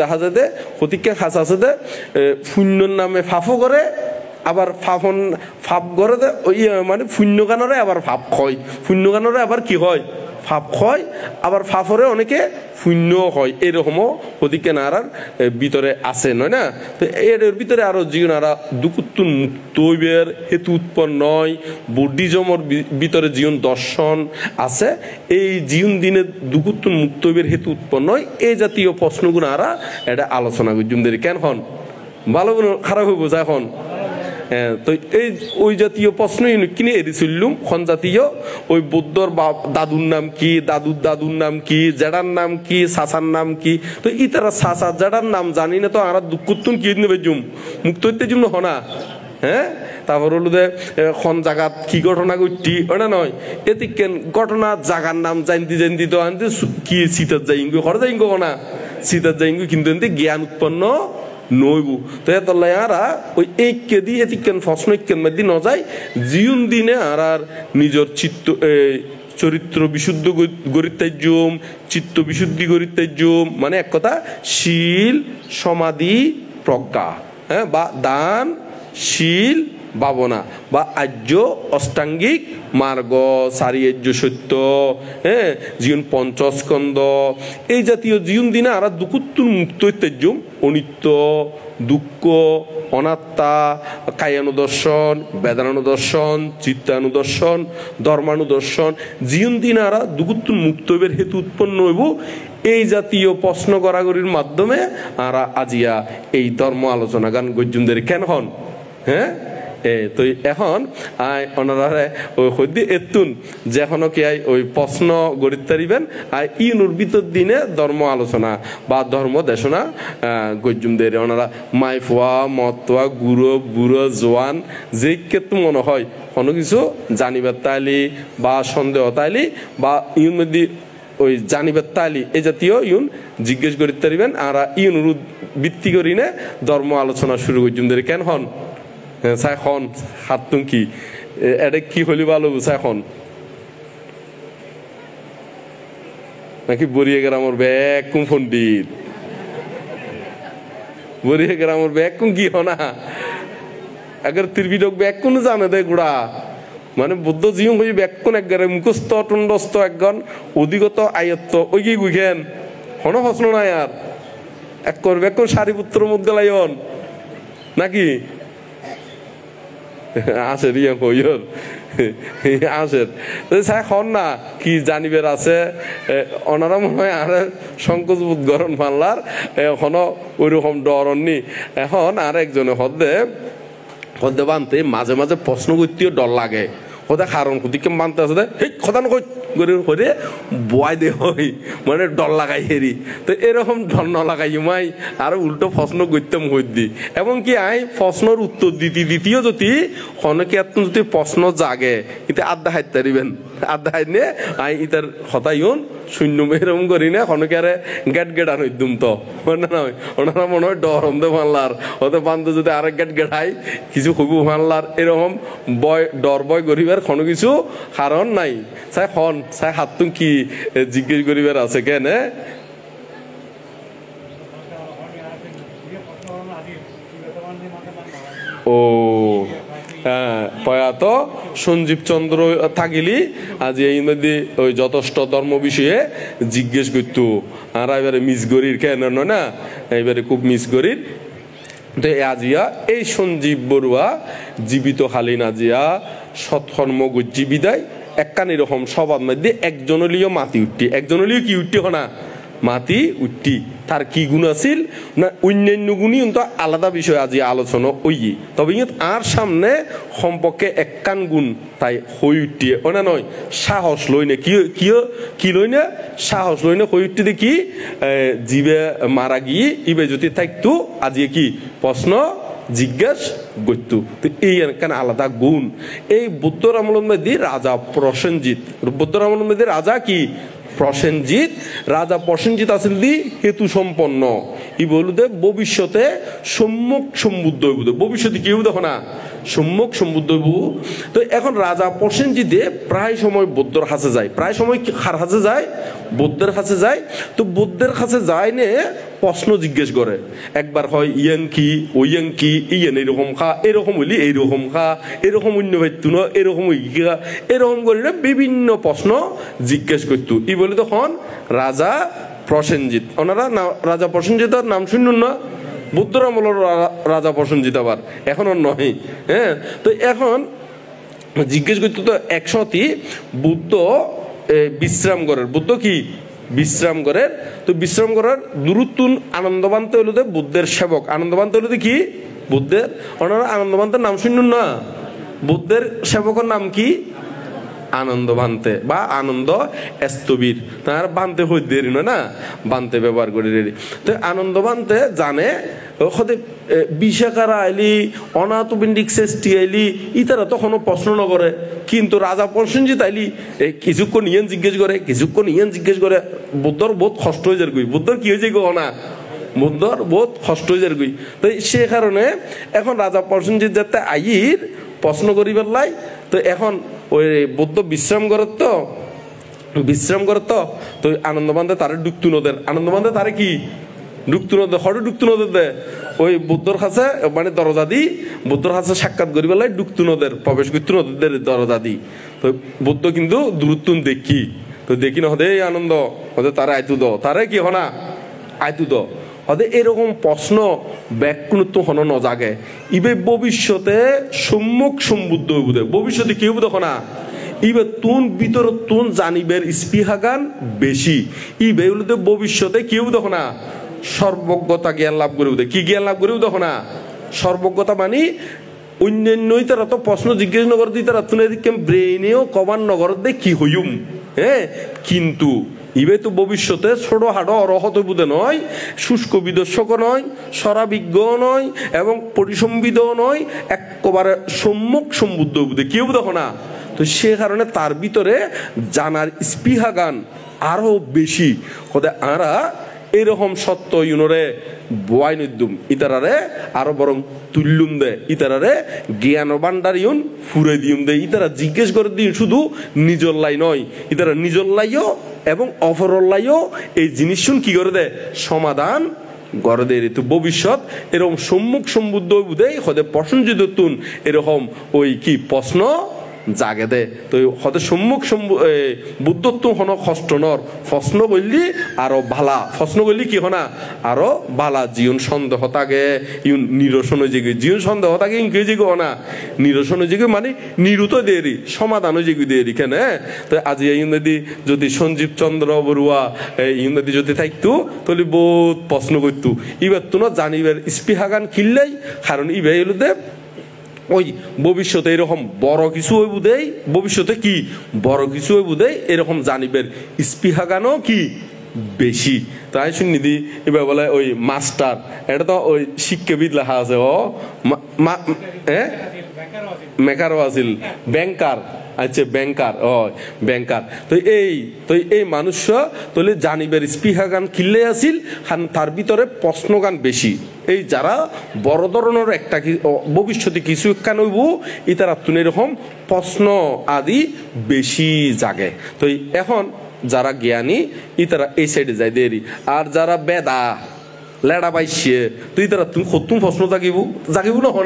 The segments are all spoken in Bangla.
দেখা যায় যে হতিকা খাস আছে যে শূন্যর নামে ফাফও করে, আবার ফাপ করে ওই মানে শূন্য গানরে আবার ফাপ হয়, শূন্য গানরে আবার কি হয় ফাপ হয়, আবার ফাফরে অনেকে শূন্য হয়, এরকমও হতিকে নারার ভিতরে আছে নয় না। তো এর ভিতরে আরো জীবনারা দুকুত্তুন মুক্ত হইবের হেতু উৎপন্ন নয়, বুদ্ধিজমর ভিতরে জীবন দর্শন আছে, এই জীবন দিনে দুকুত্তুন মুক্ত হইবের হেতু উৎপন্ন নয়, এই জাতীয় প্রশ্নগুলো আরা এটা আলোচনা করছি কেন হন ভালো খারাপ হইব যা এখন। তো এই ওই জাতীয় প্রশ্ন কিনে এদিছিলুম খন জাতীয় ওই বৌদ্ধর দাদুর নাম কি, দাদুর নাম কি, জেডার নাম কি, সাসার নাম কি, তো ইতারা সাসা জেডার নাম জানি না তো আর দুঃখতুন কি নেবে জুম মুক্ত হইতে জুম হনা। হ্যাঁ, তারপর হলো যে খন জায়গাত কি ঘটনা ঘটটি ওটা নয়, এতে কেন ঘটনা জায়গার নাম জানতি তো আনতে কি শীতের যাইঙ্গু ঘরে যাইঙ্গু না শীতের যাইঙ্গু, কিন্তু এতে জ্ঞান উৎপন্ন নইবু। তো এতলাই আরা ওই ঐক্য দিয়ে এতিকেন প্রশ্ন ঐক্যের মধ্যে ন যায় জীবন দিনে আর নিজের চরিত্র বিশুদ্ধ গরিতাজ্যম, চিত্ত বিশুদ্ধি গরিতাজ্যম, মানে এক কথা শীল সমাধি প্রজ্ঞা, হ্যাঁ, বা দান শীল ভাবনা বা আর্য অষ্টাঙ্গিক মার্গ, সারি আর্য সত্য, হ্যাঁ, জীবন পঞ্চস্কন্দ, এই জাতীয় জীবন দিনে আর দুকুত্তুর মুক্ত ঐতিহ্যম অনিত্য, দুঃখ, অনাত্মা, কায়ানুদর্শন, বেদানুদর্শন, চিত্তানুদর্শন, ধর্মানুদর্শন, জীবন দিন আর দুকুত্তুর মুক্ত হইবের হেতু উৎপন্ন হইব, এই জাতীয় প্রশ্ন গড়াগড়ির মাধ্যমে আর আজিয়া এই ধর্ম আলোচনা গান গজ্জুমদের কেন হন। হ্যাঁ, তো এখন ওনারা ওই হদ্দি এতুন যেখনো কি ওই প্রশ্ন গড়িতে পারিবেন আর ইউনুর ভিতর দিনে ধর্ম আলোচনা বা ধর্ম দেশনা গজ্জুমদের ওনারা মাইফুয়া মতোয়া গুরু বুড়ো জোয়ান যে ক্ষেত্রে মনে হয় কোনো কিছু জানিবার তাইলি বা সন্দেহ তাইলি বা ইউন মধ্যে ওই জানিবার তাইলি এই জাতীয় ইউন জিজ্ঞেস করিতে পারিবেন, আর ইউনুর ভিত্তি করি নে ধর্ম আলোচনা শুরু গজ্জুমদের কেন হন। চাই খন হাততুন কি এটা কি হলি ভালো চাই খন নাকি বরিয়ে গ্রামের ব্যাগ কুম পণ্ডিত বরিয়ে গ্রামের ব্যাগ কুম কি হনা এগার ত্রিবিডক ব্যাগ কোন জানে দে গুড়া মানে বুদ্ধ জীবন হয়ে ব্যাগ কোন একগারে মুখস্থ টুন্ডস্থ একগন অধিগত আয়ত্ত ওই কি গুইখেন হন হসন না আর এক কর ব্যাগ কোন সারিপুত্র মধ্যে লাইন নাকি আসের ইয়ে হইর আসের খন না কি জানিবের আছে ওনারা মনে হয় আর সংকোচ বোধ গরম মানলার এখনো ওইরকম ডরননি। এখন আর একজনে হদ্দে বানতে মাঝে মাঝে প্রশ্ন করতেও ডর লাগে, কোথায় কারণ কোদিকে মানতে আছে কথা নয় করে বয় দে হই মানে ডর লাগাই হেরি। তো এরকম ডর ন লাগাই মাই আর উল্টো প্রশ্ন করতাম হইদি, এবং কি আই প্রশ্নর উত্তর দ্বিতীয় যদি অনেকে এত যদি প্রশ্ন জাগে এটা আড্ডা হাইতে পারিবেন, আড্ডা হাইনে আই ইতার হতাইন শূন্য এরকম করি না অনেকে আরে গেট গেটান হইতুম তো মানে নয় ওনারা মনে হয় ডর হমদে মানলার হতে বান্ধব যদি আরেক গেট গেটাই কিছু খুবই মানলার এরকম বয় ডর বয় করিবার কোনো কিছু কারণ নাই। চাই খন চাই হাততুন কি জিজ্ঞেস করিবার আছে কেন। ও হ্যাঁ, প্রয়াত সঞ্জীব চন্দ্র থাকিলি আজ এই মধ্যে ওই যথেষ্ট ধর্ম বিষয়ে জিজ্ঞেস করতো, আর এবারে মিস গরির কেন নয় না, এবারে খুব মিস গরির। তো আজিয়া এই সঞ্জীব বড়ুয়া জীবিত হালিন আজিয়া সৎকর্ম গজ্জি বিদায় একখান এরকম সবার মধ্যে একজনলীয় মাতি উঠটি, একজনলীয় কি উঠটি হনা মাতি উঠটি, তার কি গুণ আছিল না অন্যান্য গুণই কিন্তু আলাদা বিষয় আজি আলোচনা ওই, তবে আর সামনে সম্পর্কে একখান গুণ তাই হই উঠটি ওনা নয় সাহস লই না কি লই না সাহস লই না হই উঠতে দেখি জীবে মারা গিয়ে ইবে যদি থাকতো আজি কি প্রশ্ন জিজ্ঞাস করতো। তো এই একখান আলাদা গুণ এই বৌদ্ধর আমলের মধ্যে রাজা প্রসেনজিৎ, বৌদ্ধর আমলের মধ্যে রাজা কি প্রসেনজিৎ, রাজা প্রসেনজিৎ আসল দি হেতু সম্পন্ন ই বলুদে ভবিষ্যতে সম্মুখ সম্বুদ্ধ হইব, ভবিষ্যতে কেউ দেখো না সম্যক সম্বুদ্ধ হইব। তো এখন রাজা প্রসেনজিতে প্রায় সময় বৌদ্ধর কাছে যায়, প্রায় সময় কার কাছে যায়? বৌদ্ধের কাছে যায়। তো বৌদ্ধের কাছে যায় নে প্রশ্ন জিজ্ঞেস করে, একবার হয় ইয়ান কি ওইয়ান কি, ইয়ান এরকম খা, এরকম হইলি এইরকম খা, এরকম অন্য ভাইতু না, এরকম হইয়া, এরকম করে বিভিন্ন প্রশ্ন জিজ্ঞেস করতো। ই বলে তখন রাজা প্রসেনজিৎ, ওনারা রাজা প্রসেনজিতের নাম শুনুন না, বুদ্ধর আমলের রাজা প্রসেনজিৎ, আবার এখন নয়। হ্যাঁ, তো এখন জিজ্ঞেস করতো। তো একসাথে বুদ্ধ বিশ্রাম করেন, বুদ্ধ কি বিশ্রাম করেন। তো বিশ্রাম করার দূরত্বন আনন্দবান্তে হলো বুদ্ধের সেবক, আনন্দবান্তে হলো কি বুদ্ধের, ওনারা আনন্দবান্তের নাম শুনুন না, বুদ্ধের সেবকের নাম কি? আনন্দ বানতে বা আনন্দ স্থবির, তার বানতে হই দেরি নয় না, বানতে ব্যবহার করে দেরি। তো আনন্দ বানতে জানে ওখানে বিশাখারা আইলি, অনাথপিণ্ডিক শ্রেষ্ঠী আইলি, ইতারা তখনও প্রশ্ন ন করে। কিন্তু রাজা প্রসেনজিৎ আইলি কিছুক্ষণ ইয়ান জিজ্ঞেস করে, কিছুক্ষণ ইয়ান জিজ্ঞেস করে। বুদ্ধর বহুত কষ্ট হয়ে যার গই, বুদ্ধর কি হয়েছে গো না, বুদ্ধর বহুত কষ্ট হয়ে যার গই। তো সে কারণে এখন রাজা প্রসেনজিৎ যাতে আইর প্রশ্ন করিবার লাই। তো এখন ওই বুদ্ধ বিশ্রাম করে, তো বিশ্রাম করে, তো আনন্দবান্ধে তারে ডুকতু নদের, আনন্দবান্ধে তারে কি ডুকতু নদে, হঠাৎ ডুকতু নদের দে ওই বুদ্ধর কাছে মানে দরজা দি, বুদ্ধর কাছে সাক্ষাৎ করি বেলায় ডুকতু নদের প্রবেশ করতু নদের দরজা দি। তো বুদ্ধ কিন্তু দূরত্বন দেখি, তো দেখি না হদে আনন্দ হদে তারে আইতু দ, তারে কি হনা আইতু দ হদে এরকম প্রশ্ন ব্যাকুণত্ব হন ন জাগে। ইবে ভবিষ্যতে সম্মুখ সম্বুদ্ধ হইব, ভবিষ্যতে কি হইব তখন না, ইবে তুন ভিতর তুন জানিবের স্পৃহাগান বেশি, ইবে হইলে ভবিষ্যতে কি হইব তখন না, সর্বজ্ঞতা জ্ঞান লাভ করিব। কি জ্ঞান লাভ করিব তখন না, সর্বজ্ঞতা মানে অন্যান্যই তারা তো প্রশ্ন জিজ্ঞেস নগর দিই, তারা তুনে ব্রেইনেও কমান নগর দে কি হইম। হ্যাঁ, কিন্তু ইবে তো ভবিষ্যতে ছোট হাড়ো অরহত বুধে নয়, শুষ্ক বিদর্শক নয়, সরাবিজ্ঞ নয় এবং পরিসম্বিদ নয়, একেবারে সম্মুখ সম্বুদ্ধ বুধে কেউ দেখো না। তো সে কারণে তার ভিতরে জানার স্পৃহাগান আরো বেশি হতে আরা এরকম সত্য ইউনরে বয় নদ্যুম ইতারারে আরো বরং তুল্যুম দে, ইতারারে জ্ঞান ভান্ডার ইউন ফুরে দিউম দে। ইতারা জিজ্ঞেস করে দিন শুধু নিজের লাই নয়, ইতারা নিজের লাইও এবং অপরের লাইও এই জিনিস শুন কি করে দে সমাধান করে দে। তো ভবিষ্যৎ এরকম সম্মুখ সম্বুদ্ধ বুধে হতে প্রসঞ্জিত তুন এরকম ওই কি প্রশ্ন জাগে দে। তো হতে সম্মুখ বুদ্ধত্ব হন কষ্ট নর, প্রশ্ন করলি আরো ভালা, প্রশ্ন করলি কি হনা আরো ভালা। জীবন সন্দেহ থাকে ইউন নিরসন হয়ে যাবে, জীবন সন্দেহ থাকে ইন কে যেগো না নিরসন হয়ে যাবে, মানে নিরুত দেরি সমাধান হয়ে যাবে দেরি কেন। তো আজি ইউন যদি সঞ্জীব চন্দ্র বড়ুয়া ইউন যদি থাকতো তাহলে বহুত প্রশ্ন করতো। এবার তো না জানিবার স্পৃহাগান খিললেই, কারণ ইবে হলো দে ওই ভবিষ্যতে এরকম বড় কিছু হইব দেই, ভবিষ্যতে কি বড় কিছু হইব দেই এরকম জানিবের স্পৃহাগানও কি বেশি। তাই শুনি দি এবার বলে ওই মাস্টার, এটা তো ওই শিক্ষাবিদ লেখা আছে, ও মেকারও আছিল ব্যাংকার, আচ্ছা ব্যাংকার, ও ব্যাংকার। তো এই মানুষ তাহলে জানিবের স্পৃহাগান খিললে আসিল, তার ভিতরে প্রশ্নগান বেশি। এই যারা বড় ধরনের একটা ভবিষ্যতে কিছু কান হইব ইতারা তুন এরকম প্রশ্ন আদি বেশি জাগে। তো এখন যারা জ্ঞানী ইতারা এই সাইডে যায় দেরি, আর যারা বেদা লেডা পাইছে তো ইতারা তুমি কত প্রশ্ন জাগিব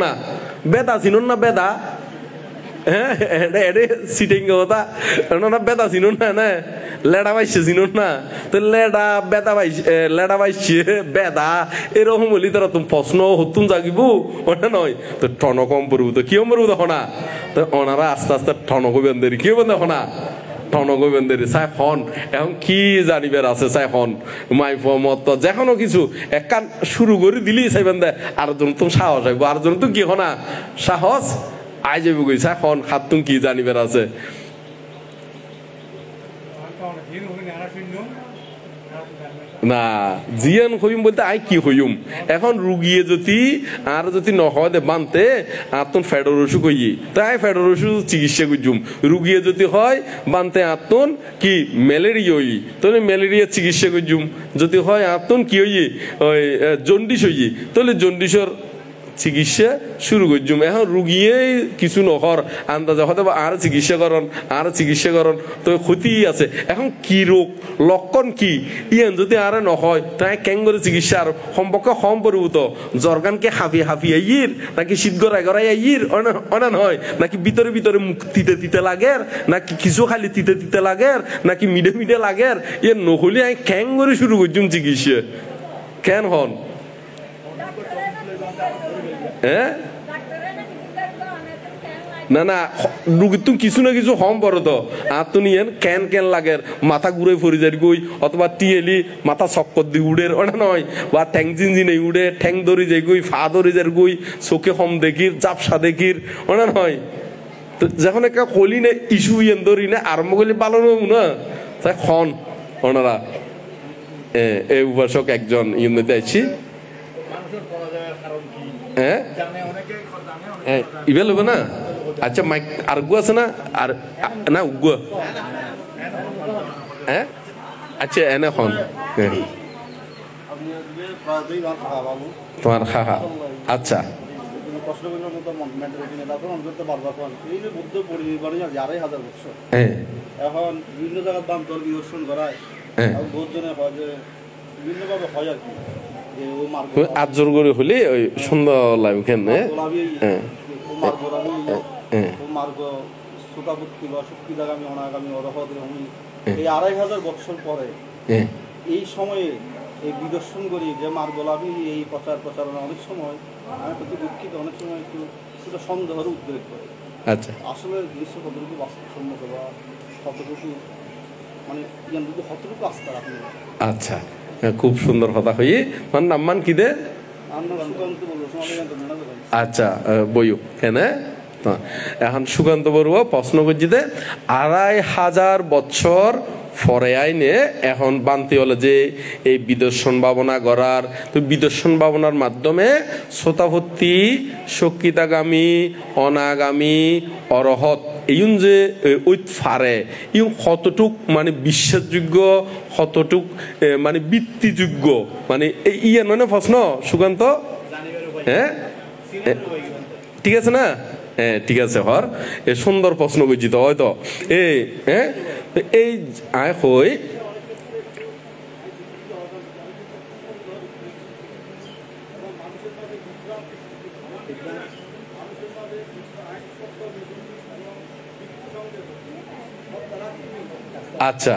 না বেদা চিনুন না বেদা, হ্যাঁ এটা সিটিং কথা না, বেদা চিনুন না লেডা পাইছে চিনুন না। তো লেডা বেদা পাইছে, লেডা পাইছে বেদা এরকম হলি তারা তুমি প্রশ্ন হতুন জাগিব ওটা নয়। তো টন কম পড়ব, তো কিয় মরব দেখো না। তো ওনারা আস্তে আস্তে টন কবেন দেরি, কি হবেন দেখো না টন কবেন দেরি। চাই হন এখন কি জানিবার আছে, চাই হন মাইফ মত যেকোনো কিছু একখান শুরু করে দিলি চাইবেন দে আর জন তুমি সাহস আইব, আর জন তুমি কি হনা সাহস আই যাবি গেছে এখন খাত তুমি কি জানিবার আছে। না জিয়ান হইম বলতে আই কি হইম, এখন রুগিয়ে যদি আর যদি নহয় দে বানতে আতন ফেডর ওষুধ কইয়ে তাই ফেডর ওষুধ চিকিৎসা করছুম। রুগিয়ে যদি হয় বানতে আতন কি ম্যালেরিয়া হই তাহলে ম্যালেরিয়া চিকিৎসা করছুম। যদি হয় আতন কি হইয়ে ওই জন্ডিস হইয়ে তাহলে জন্ডিসর চিকিৎসা শুরু করছুম এখন রুগিয়ে কিছু নহর আন্দাজে হয়তো আর চিকিৎসা করন তো ক্ষতি আছে এখন কি রোগ লক্ষণ কি ইয়ান যদি আর নহয় তাই কেং করে চিকিৎসা আর সম্পর্কে কম পরিভূত জরগানকে হাফি আইর নাকি শীত গড়াই আইর অনা নয় নাকি ভিতরে মুখ তিতে লাগের নাকি কিছু খালি তিতে লাগের নাকি মিডে লাগের ইয়ে নহলে আমি কেং করে শুরু করছুম চিকিৎসা কেন হন হ্যাঁ না রুগীর তুমি কিছু না কিছু হম পড়ো তো আর তুমি কেন লাগের মাথা ঘুরে ফরি যার গই অথবা টিয়েলি মাথা চক্কর দিয়ে উড়ে ওটা নয় বা ঠ্যাং জিনজিনে উড়ে ঠ্যাং ধরি যাই গই ফা ধরি যার গই চোখে হম দেখির জাপসা দেখির ওটা নয় তো যখন একটা কলি নে ইস্যু ইয়েন ধরি না আরম্ভ করলে পালন হব না তাই খন ওনারা এই উপাসক একজন ইউনিতে আছি হ্যাঁ ইবেল হবে না আচ্ছা মাইক আর গু আছে না আর না গু হ্যাঁ আচ্ছা এনে খন তোমার খাহা আচ্ছা এখন বিভিন্ন জায়গার দাম দর বিদর্শন করায় বহুত জনে হয় যে বিভিন্ন ভাবে হয় আর কি আজর করে হলে ওই সুন্দর লাগবে কেন মার্গ সুতাবুক্তি বা শক্তিদাগামী অনাগামী অরহদগামী এই 2500 বছর পরে এই সময়ে এই বিদর্শন করি যে মার্গলাভী এই প্রচারণা অনেক সময় আমি একটু দুঃখিত অনেক সময় একটু সন্দেহের উদ্বেগ করে আচ্ছা আসলে জিনিসটা কতটুকু বাস্তবসম্মত বা কতটুকু মানে কতটুকু আস্থা রাখেন আচ্ছা খুব সুন্দর কথা হই মানে নাম্মান কি দে আচ্ছা বইও কেন এখন সুকান্ত বড়ুয়া প্রশ্ন করছি দে 2500 বছর পরে আইনে এখন বানতে হলো যে এই বিদর্শন ভাবনা গড়ার তো বিদর্শন ভাবনার মাধ্যমে শ্রোতাভর্তি শক্তিতাগামী অনাগামী অরহত এইন যে ওই ফারে ইউ কতটুক মানে বিশ্বাসযোগ্য কতটুক মানে বৃত্তিযোগ্য মানে ইয়ে নয় না প্রশ্ন সুকান্ত হ্যাঁ ঠিক আছে না হ্যাঁ ঠিক আছে হর এ সুন্দর প্রশ্ন করছি তো হয়তো এই হ্যাঁ এই আয় হই আচ্ছা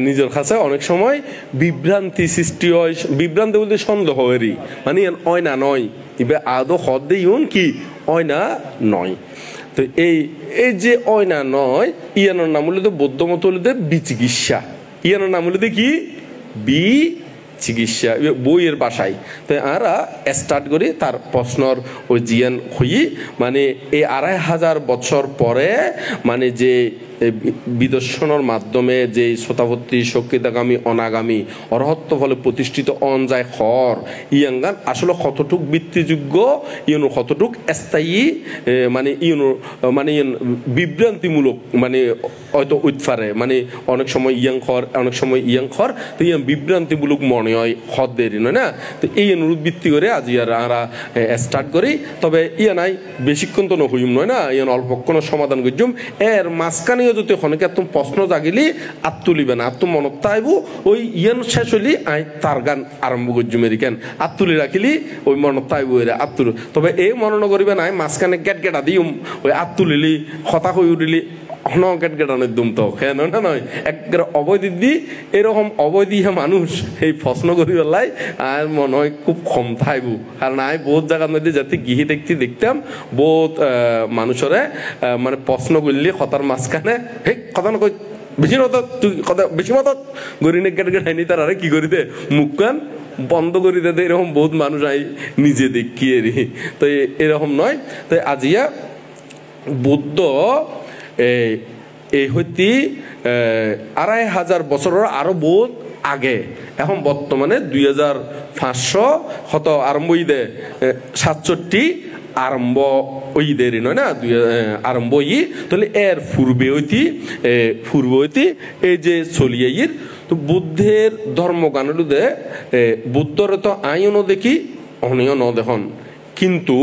নিজের কাছে অনেক সময় বিভ্রান্তি সৃষ্টি হয় বিভ্রান্তি বলতে সন্দেহ হয়েরই মানে হয় না নয় এবার আদৌ হদ্দে ইউন কি হয় না নয় তো এই যে হয় না নয় ইয়ানোর নাম হলে তো বৌদ্ধ মত হলে বিচিকিৎসা ইয়ানোর নাম হলে কি চিকিৎসা বইয়ের বাসায় তো আমরা স্টার্ট করি তার প্রশ্নর ওই জিয়ান হই মানে এই 2500 বছর পরে মানে যে বিদর্শনের মাধ্যমে যে শ্রোতাভর্তি শক্তিতাগামী অনাগামী অরহত্ব ফলে প্রতিষ্ঠিত অন যায় হর ইয়াঙ্গান আসলে কতটুক বৃত্তিযোগ্য ইউনো কতটুক স্থায়ী মানে ইউনো মানে বিভ্রান্তিমূলক মানে হয়তো উৎফারে মানে অনেক সময় অনেক সময় ইয়াংখর তো ইয়ান বিভ্রান্তিমূলক মনে হয় হদ দেরি নয় না তো এই অনুরোধ ভিত্তি করে আজ আমরা স্টার্ট করি তবে ইয়া নাই বেশিক্ষণ তো হইম নয় না ইয়ান অল্পক্ষণ সমাধান করছুম এর মাঝখানে যদি অনেকে তুমি প্রশ্ন জাগিলি আত্মলিবে না আত্ম মনত আইব ওই ইয়ান শেষ হইলি আই তার গান আরম্ভ করছুম এরিকেন আত্মলি রাখিলি ওই মনত আইব আত্মুল তবে এই মনন করিবে নাই মাঝখানে গেটা দিম ওই আত্মলিলি হতা হয়ে উঠিলি গেটানোর দুম তো কেন না নয় একবারে অবৈধি দি এরকম অবৈধি মানুষ এই প্রশ্ন করি পেলাই আর মনে হয় খুব কম থাকবো কারণ আমি বহুত জায়গার মধ্যে যাতে গিহি দেখতাম বহুত মানুষরে মানে প্রশ্ন করলি কথার মাঝখানে হে কথা না কই বেশি মত তুই কথা বেশি মত গরিনে গেটাইনি তার আরে কি করি দে মুখ কান বন্ধ করে দে এরকম বহুত মানুষ আই নিজে দেখি তো এরকম নয় তাই আজিয়া বুদ্ধ এই হইতে 2500 বছরের আরো বহুত আগে এখন বর্তমানে 2500 হত আরম্ভ দে 67 আরম্ভ ওই দেরি নয় না আরম্ভ তাহলে এর পূর্বে হইতে এই যে চলিয়ে তো বুদ্ধের ধর্মগানুদে বুদ্ধর তো আইনও দেখি অনিয় ন দেখুন কিন্তু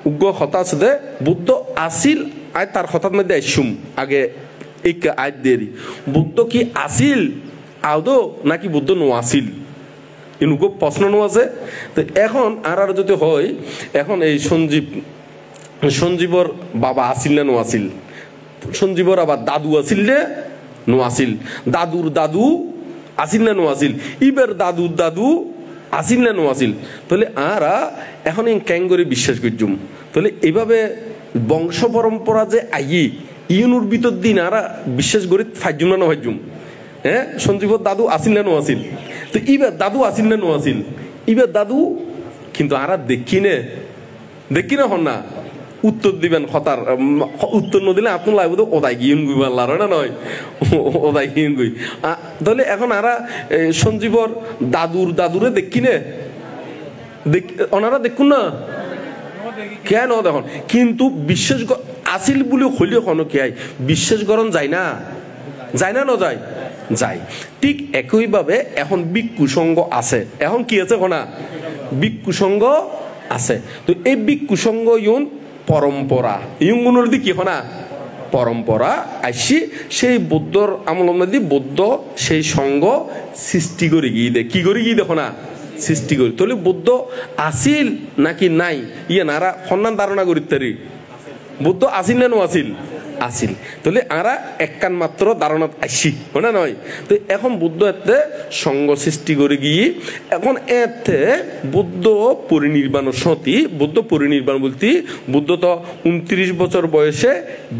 উগ্র কথা আছে যে বুদ্ধ আসিল আয় তার কথার মধ্যে আইসুম আগে এই আয় দেরি বুদ্ধ কি আসিল আদৌ নাকি বুদ্ধ নো আসিল ইনুকো প্রশ্ন নো আছে। তো এখন আর যদি হয় এখন এই সঞ্জীবর বাবা আসিল না নো আসিল, সঞ্জীবর আবার দাদু আসিল নে নো আসিল, দাদুর দাদু আসিল না নো আসিল, ইবের দাদুর দাদু আসিল না নো আসিল, তাহলে আরা এখন এই ক্যাঙ্গরি বিশ্বাস করছুম। তাহলে এইভাবে বংশ পরম্পরা যে আই ইউনুর ভিতর দিন আরা বিশ্বাস করি ফাইজুম না ফাইজুম। হ্যাঁ সঞ্জীবর দাদু আসিল না নো আসিল, তো ইবের দাদু আসিল না নো আসিল, ইবের দাদু কিন্তু আরা দেখি না হন না উত্তর দিবেন হতার উত্তর ন দিলে আপনার লাগবে তো ওদাই গিয়ে গুই পারলার না নয় ওদাই গিয়ে গুই। তাহলে এখন আরা সঞ্জীবর দাদুরে দেখি নে ওনারা দেখুন না কেন দেখুন কিন্তু বিশ্বাস আসিল বলে হইলে কোনো কে বিশ্বাস করণ যায় না ন যায়। ঠিক একইভাবে এখন ভিক্ষু সংঘ আছে, এখন কি আছে কোনা ভিক্ষু সংঘ আছে। তো এই ভিক্ষু সংঘ ইউন পরম্পরা ইউগুলোর দিকে কি হনা পরম্পরা আসি সেই বৌদ্ধর আমল মধ্যে বৌদ্ধ সেই সংঘ সৃষ্টি করে গিয়ে দে কি করে গিয়ে দেখো না সৃষ্টি করি। তাহলে বৌদ্ধ আসিল নাকি নাই ইয়ে নারা সন্ধান ধারণা করি তারি বুদ্ধ আসিল না নো আসিল। তাহলে আরা একখান মাত্র ধারণাত আসি না নয়। তো এখন বুদ্ধ এতে সঙ্গ সৃষ্টি করে গিয়ে এখন এতে বুদ্ধ পরিনির্বাণ সতী বুদ্ধ পরিনির্বাণ বলতে বুদ্ধ তো 29 বছর বয়সে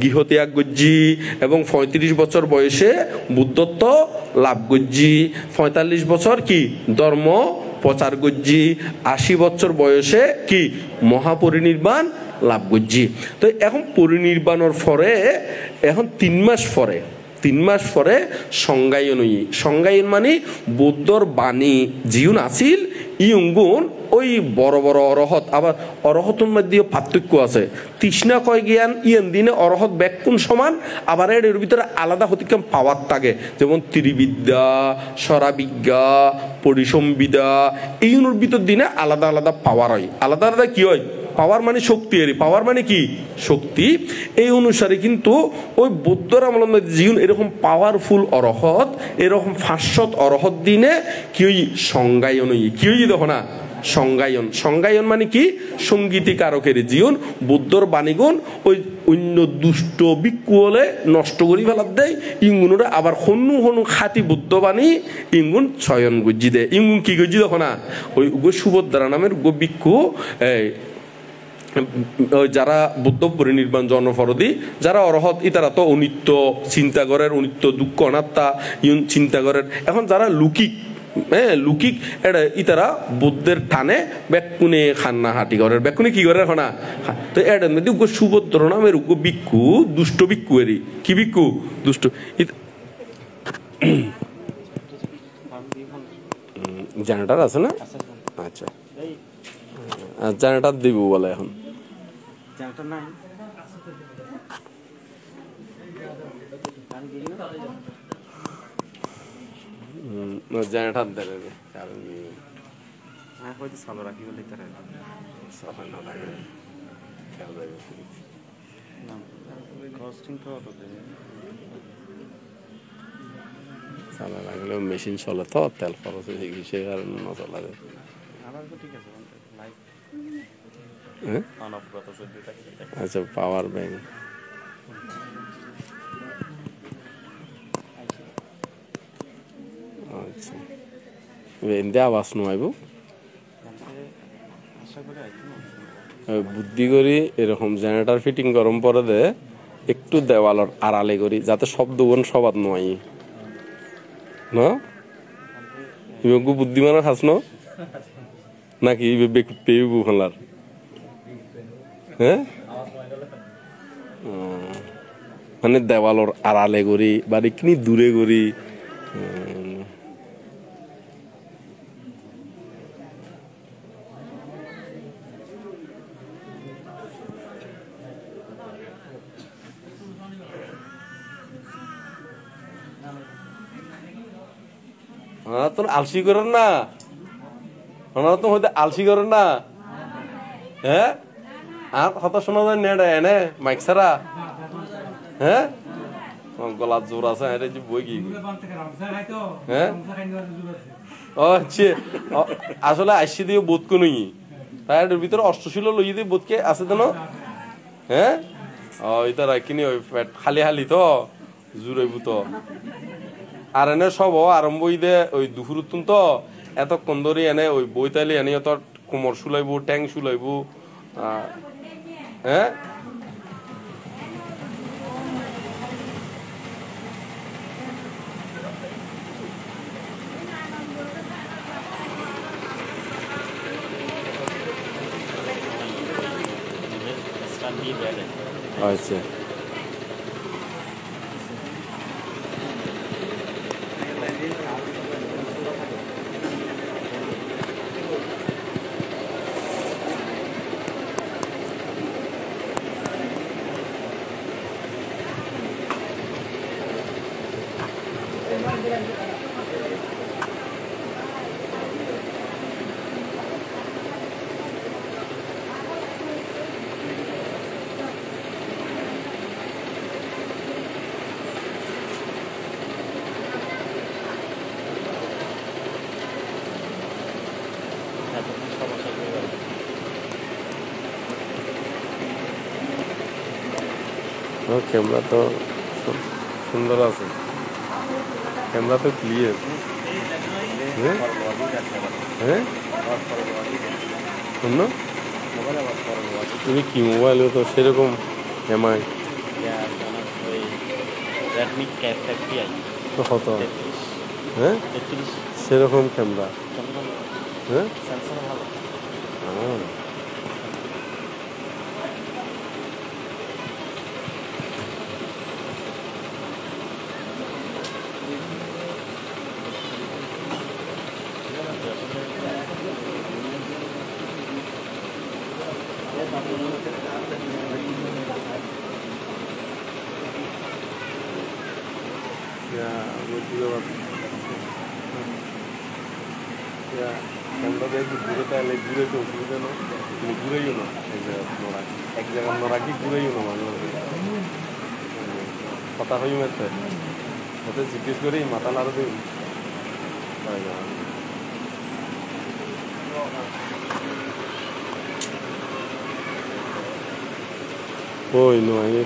গৃহত্যাগ গজ্জি এবং 35 বছর বয়সে বুদ্ধত্ব লাভ গজ্জি, 45 বছর কি ধর্ম প্রচার গজ্জি, 80 বছর বয়সে কি মহাপরিনির্বাণ লাভ করছি। তো এখন পরিনির্বাণের পরে এখন 3 মাস পরে সংজ্ঞায়ন মানে বৌদ্ধর বাণী জিউন আসিল ইয়ুঙ্গুন ওই বড় বড় অরহত আবার অরহতের মধ্যে পার্থক্য আছে। তৃষ্ণা কয় জ্ঞান ইয়েন দিনে অরহত ব্যাকুণ সমান আবার এর ভিতরে আলাদা হতিকাম পাওয়ার থাকে যেমন ত্রিবিদ্যা স্বরাবিজ্ঞা পরিসংবিদা এইগুলোর ভিতর দিনে আলাদা আলাদা পাওয়ার হয়। আলাদা আলাদা কি হয় পাওয়ার মানে শক্তি, এর পাওয়ার মানে কি শক্তি। এই অনুসারে কিন্তু ওই বৌদ্ধর আমল জীবন এরকম পাওয়ারফুল অরহত এরকম 500 অরহত দিনে কি ওই সংজ্ঞায়ন কি হই দেখো না সংজ্ঞায়ন মানে কি সঙ্গীতিকারকের জীবন বুদ্ধর বাণীগুণ ওই অন্য দুষ্ট ভিক্ষু হলে নষ্ট করি ফেলার দেয় ইঙ্গুনরা আবার হনু খাতি বুদ্ধ বাণী ইঙ্গুন চয়ন গজ্জি দেয়। ইঙ্গুন কি গজ্জি দেখো না ওই সুভদ্রা নামের ভিক্ষু যারা বুদ্ধ পরিনির্বাণ জন্মফরদি যারা অরহত ইতারা তো অনিত্য চিন্তা করেন অনিত্য দুঃখ অনাত্মা ইউন চিন্তা করেন। এখন যারা লুকিক এটা ইতারা বুদ্ধের টানে ব্যাকুনে খান্না হাঁটি করে ব্যাকুনে কি করে এখন তো এটা মধ্যে সুভদ্র নামের ভিক্ষু দুষ্ট ভিক্ষু এরই কি ভিক্ষু দুষ্ট জেনারেটর আছে না আচ্ছা জেনারেটর দিব বলে এখন জেনারেটর দেবে হয়তো চালু রাখি বলে চালা লাগলেও মেশিন চলে তো তেল খরচ হয়ে গেছে সে কারণে না চলা যায়। আচ্ছা পাওয়ার ব্যাংক আচ্ছা এমনি আওয়াজ নয় বুদ্ধি করি এরকম জেনারেটর ফিটিং গরম পরে দে একটু দেওয়ালর আড়ালে করি যাতে শব্দ বোন সবাদ নয় না ইমগু বুদ্ধিমানের খাস ন নাকি পেয়ে বুখালার হ্যাঁ মানে দেওয়ালর আড়ালে করি বা একনি দূরে করি তোর আলসি করেন না তো হয়তো আলসি করেন না হ্যাঁ আর কথা শোনা যায় নেড়ে এনে মাইক ছাড়া হ্যাঁ গলার জোর আছে এটা যে বই কি হ্যাঁ ও আসলে আসছি দিয়ে বোধ কোন তাই ভিতরে অষ্টশীল লই দিয়ে বোধকে আছে তো হ্যাঁ ওই তারা কিনি ওই পেট খালি খালি তো জুড়াইব তো আর এনে সব আরম্ভ দে ওই দুপুরুতুন তো এতক্ষণ ধরে এনে ওই বইতালি এনে তোর কোমর শুলাইব ট্যাং শুলাইব হ্যাঁ আচ্ছা ক্যামেরা তো সুন্দর আছে ক্যামেরা তো ক্লিয়ার হ্যাঁ শুনো তুমি কি মোবাইল তো সেরকম এমআই তো কত হ্যাঁ সেরকম ক্যামেরা হ্যাঁ কথা হই মাত্র জিজ্ঞেস করি মাথা নাড়া দিই ওই নয়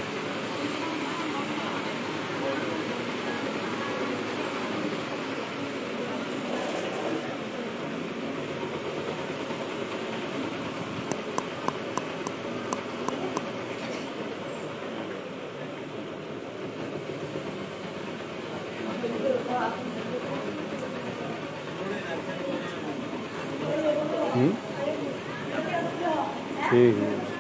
ठीक है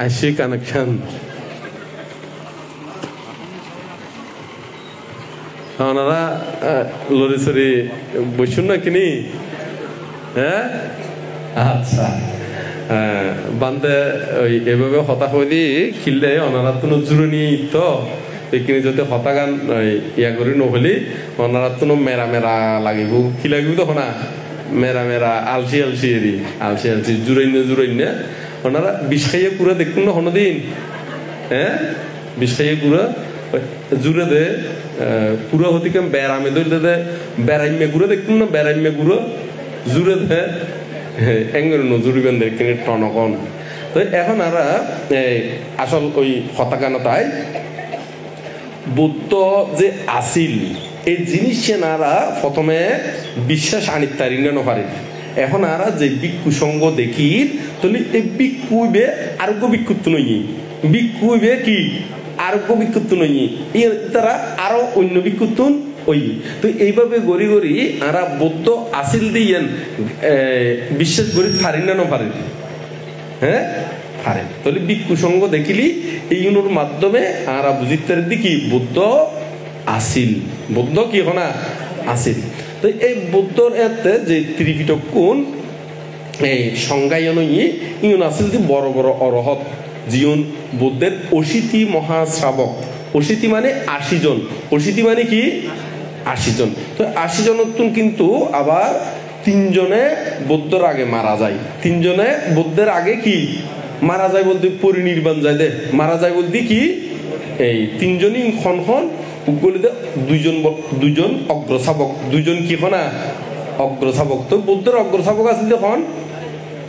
আশি কানেকশন ওনারা লরি সরি বসুন না কিনি হ্যাঁ আচ্ছা বান্ধে ওই এভাবে হতাশ হয়ে দিয়ে খিললে ওনারা তো জুড়ে নিয়ে তো এইখিনি যদি হতা গান ইয়া করি নহলি ওনারা তো মেরা মেরা লাগিব কি লাগিব তো না মেরা মেরা আলসি আলসি এরি আলসি আলসি জুড়াই না ওনারা বিষ খাইয়ে পুরা দেখুন না দিন হ্যাঁ বিষ খাইয়ে পুরা জুড়ে দে পুরো হতে কেম বেড়ামে ধরতে দে বেড়াইমে গুঁড়ো দেখুন না বেড়াইমে গুঁড়ো জুড়ে দে এঙ্গের নজুরিবেন দেখেন টনকন তো এখন আর আসল ওই হতাকানতায় বুদ্ধ যে আসিল এই জিনিস নারা প্রথমে বিশ্বাস আনিত তারি না পারে এখন আর যে ভিক্ষু সঙ্গ দেখি তাহলে এই ভিক্ষুবে আরোগ্য ভিক্ষুত্ব নই ভিক্ষুবে কি আরোগ্য ভিক্ষুত্ব নই তারা আরো অন্য ভিক্ষুত্ব ওই তো এইভাবে গড়ি গড়ি আরা বৌদ্ধ আসিল দিয়েন বিশ্বাস করি পারি না পারে হ্যাঁ পারেন তাহলে ভিক্ষু সঙ্গ দেখিলি এই মাধ্যমে আরা বুঝিতে দেখি বৌদ্ধ আসিল বৌদ্ধ কি হনা আসিল তো এই বৌদ্ধর এতে যে ত্রিপিটক কোন এই সংজ্ঞায়ন ইউন আছিল বড় বড় অরহত জিয়ন বুদ্ধের 80টি মহাশ্রাবক। 80টি মানে 80 জন। 80টি মানে কি 80 জন। তো 80 জনতুন কিন্তু আবার 3 জনে বুদ্ধর আগে মারা যায়। 3 জনে বুদ্ধের আগে কি মারা যায় বলতে পরিনির্বাণ যায় দে, মারা যায় বলতে কি এই 3 জনই খন উগলিতে 2 জন অগ্রশাবক, 2 জন কি হনা অগ্রশাবক। তো বুদ্ধের অগ্রশাবক আছে দেখুন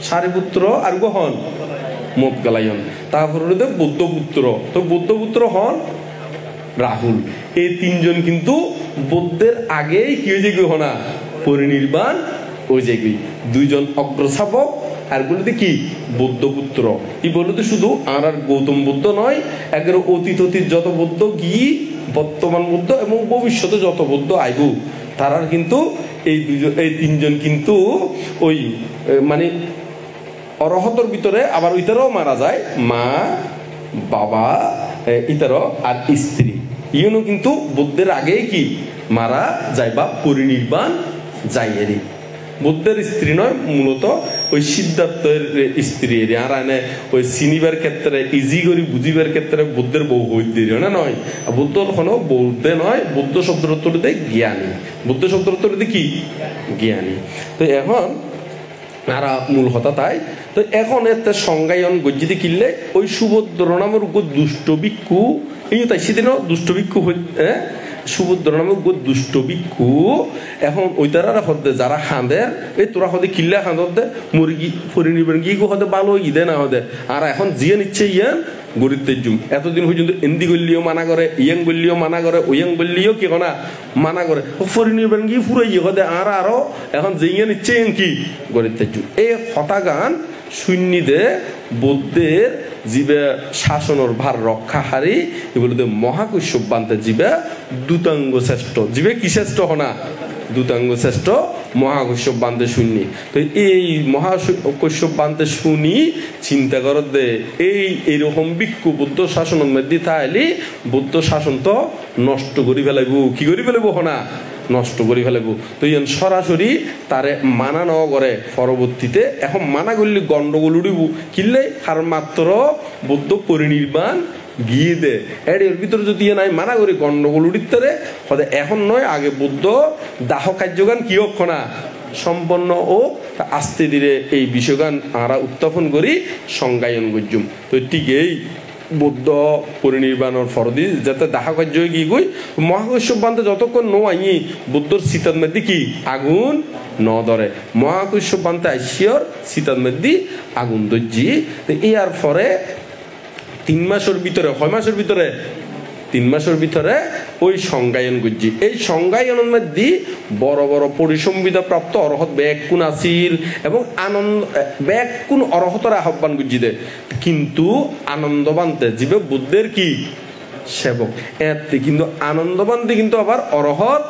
সারিপুত্র আর হন মোদগালায়ন, তারপরে বুদ্ধপুত্র। তো বুদ্ধপুত্র হন রাহুল। এই 3 জন কিন্তু বুদ্ধের আগেই কি হয়ে যায় হনা পরিনির্বাণ হয়ে যায়। 2 জন অগ্রশাবক আর বলতে কি বুদ্ধপুত্র। এই বলতে শুধু আর গৌতম বুদ্ধ নয়, একের অতীত যত বুদ্ধ গিয়ে বর্তমান বুদ্ধ এবং ভবিষ্যতে যত বুদ্ধ আইব তারা কিন্তু এই 3 জন কিন্তু ওই মানে অরহতর ভিতরে আবার ওইটারও মারা যায়, মা বাবা ইতারও আর স্ত্রী ইউনো কিন্তু বুদ্ধের আগে কি মারা যায় বা পরিনির্বাণ যায়। এরই বুদ্ধের স্ত্রী নয়, মূলত ওই সিদ্ধার্থের স্ত্রী এর আর আনে ওই চিনিবার ক্ষেত্রে ইজি করি বুঝিবার ক্ষেত্রে বুদ্ধের বউ হইতে না নয়। বুদ্ধ কোনো বৌদ্ধে নয়, বুদ্ধ শব্দের উত্তরতে জ্ঞানী। বুদ্ধ শব্দের উত্তরতে কি জ্ঞানী। তো এখন আর মূল কথা তাই। তো এখন এতে সংজ্ঞায়ন গজ্জিতে কিনলে ওই সুভদ্র নামের উপর দুষ্ট ভিক্ষু এই তাই সেদিনও দুষ্ট ভিক্ষু সুভদ্র নামে দুষ্ট ভিক্ষু। এখন ওই তারা হতে যারা খাঁদের এই তোরা হতে কিল্লা খাঁদর দে মুরগি পরিনির্বাণ গিয়ে হতে ভালো ইদে না হতে আর এখন জিয়ে নিচ্ছে ইয়ান গরিবদের জুম। এতদিন পর্যন্ত এন্দি গল্লিও মানা করে, ইয়াং বললিও মানা করে, ওয়াং বললিও কি না মানা করে, পরিনির্বাণ গিয়ে ফুরাই হতে আর আরো এখন জিয়ে নিচ্ছে কি গরিবদের জুম। এই হতা গান শূন্যদে বুদ্ধের জীবে শাসনের ভার রক্ষা হারি এগুলোতে মহাকৈশ্যপ বান্তে জীবে দূতাঙ্গ শ্রেষ্ঠ। জীবে কি শ্রেষ্ঠ হনা দূতাঙ্গ শ্রেষ্ঠ মহাকৈশ্যপ বান্তে শুনি। তো এই মহাকৈশ্যপ বান্তে শুনি চিন্তা কর দে এইরকম ভিক্ষু বুদ্ধ শাসনের মধ্যে তাইলে বুদ্ধ শাসন তো নষ্ট করি ফেলাইব। কি করি ফেলাইব হনা নষ্ট করে ফেলাব। তো ইয়ান সরাসরি তারে মানা ন করে পরবর্তীতে এখন মানা করলে গন্ডগোল উড়িব কিনলে আর মাত্র বুদ্ধ পরিনির্বাণ গিয়ে দে এর ভিতরে যদি নাই মানা করি গন্ডগোল উড়িতে হতে এখন নয় আগে বুদ্ধ দাহ কার্যগান কি হোক না সম্পন্ন ও আস্তে ধীরে এই বিষয়গান আমরা উত্থাপন করি সংজ্ঞায়ন গজ্জুম। তো ঠিক এই বুদ্ধ পরিনির্বাণের ফরদি যাতে দাহা কার্য গিয়ে গই মহাকৈশ্যপ বান্ধে যতক্ষণ নো আই বুদ্ধর শীতার মধ্যে কি আগুন ন ধরে মহাকৈশ্যপ বান্ধে আইসিয়র শীতার মধ্যে আগুন দর্জি। ইয়ার পরে 3 মাসের ভিতরে 6 মাসের ভিতরে 3 মাসের ভিতরে ওই সংজ্ঞায়ন গজ্জি। এই সংজ্ঞায়নের মধ্যে বড় বড় পরিসংবিধা প্রাপ্ত অরহত ব্যাকুণ আসিল এবং আনন্দ ব্যাকুণ অরহতরা আহ্বান গজ্জি দে কিন্তু আনন্দবান্তে জীবে বুদ্ধের কি সেবক এতে কিন্তু আনন্দবান্তে কিন্তু আবার অরহত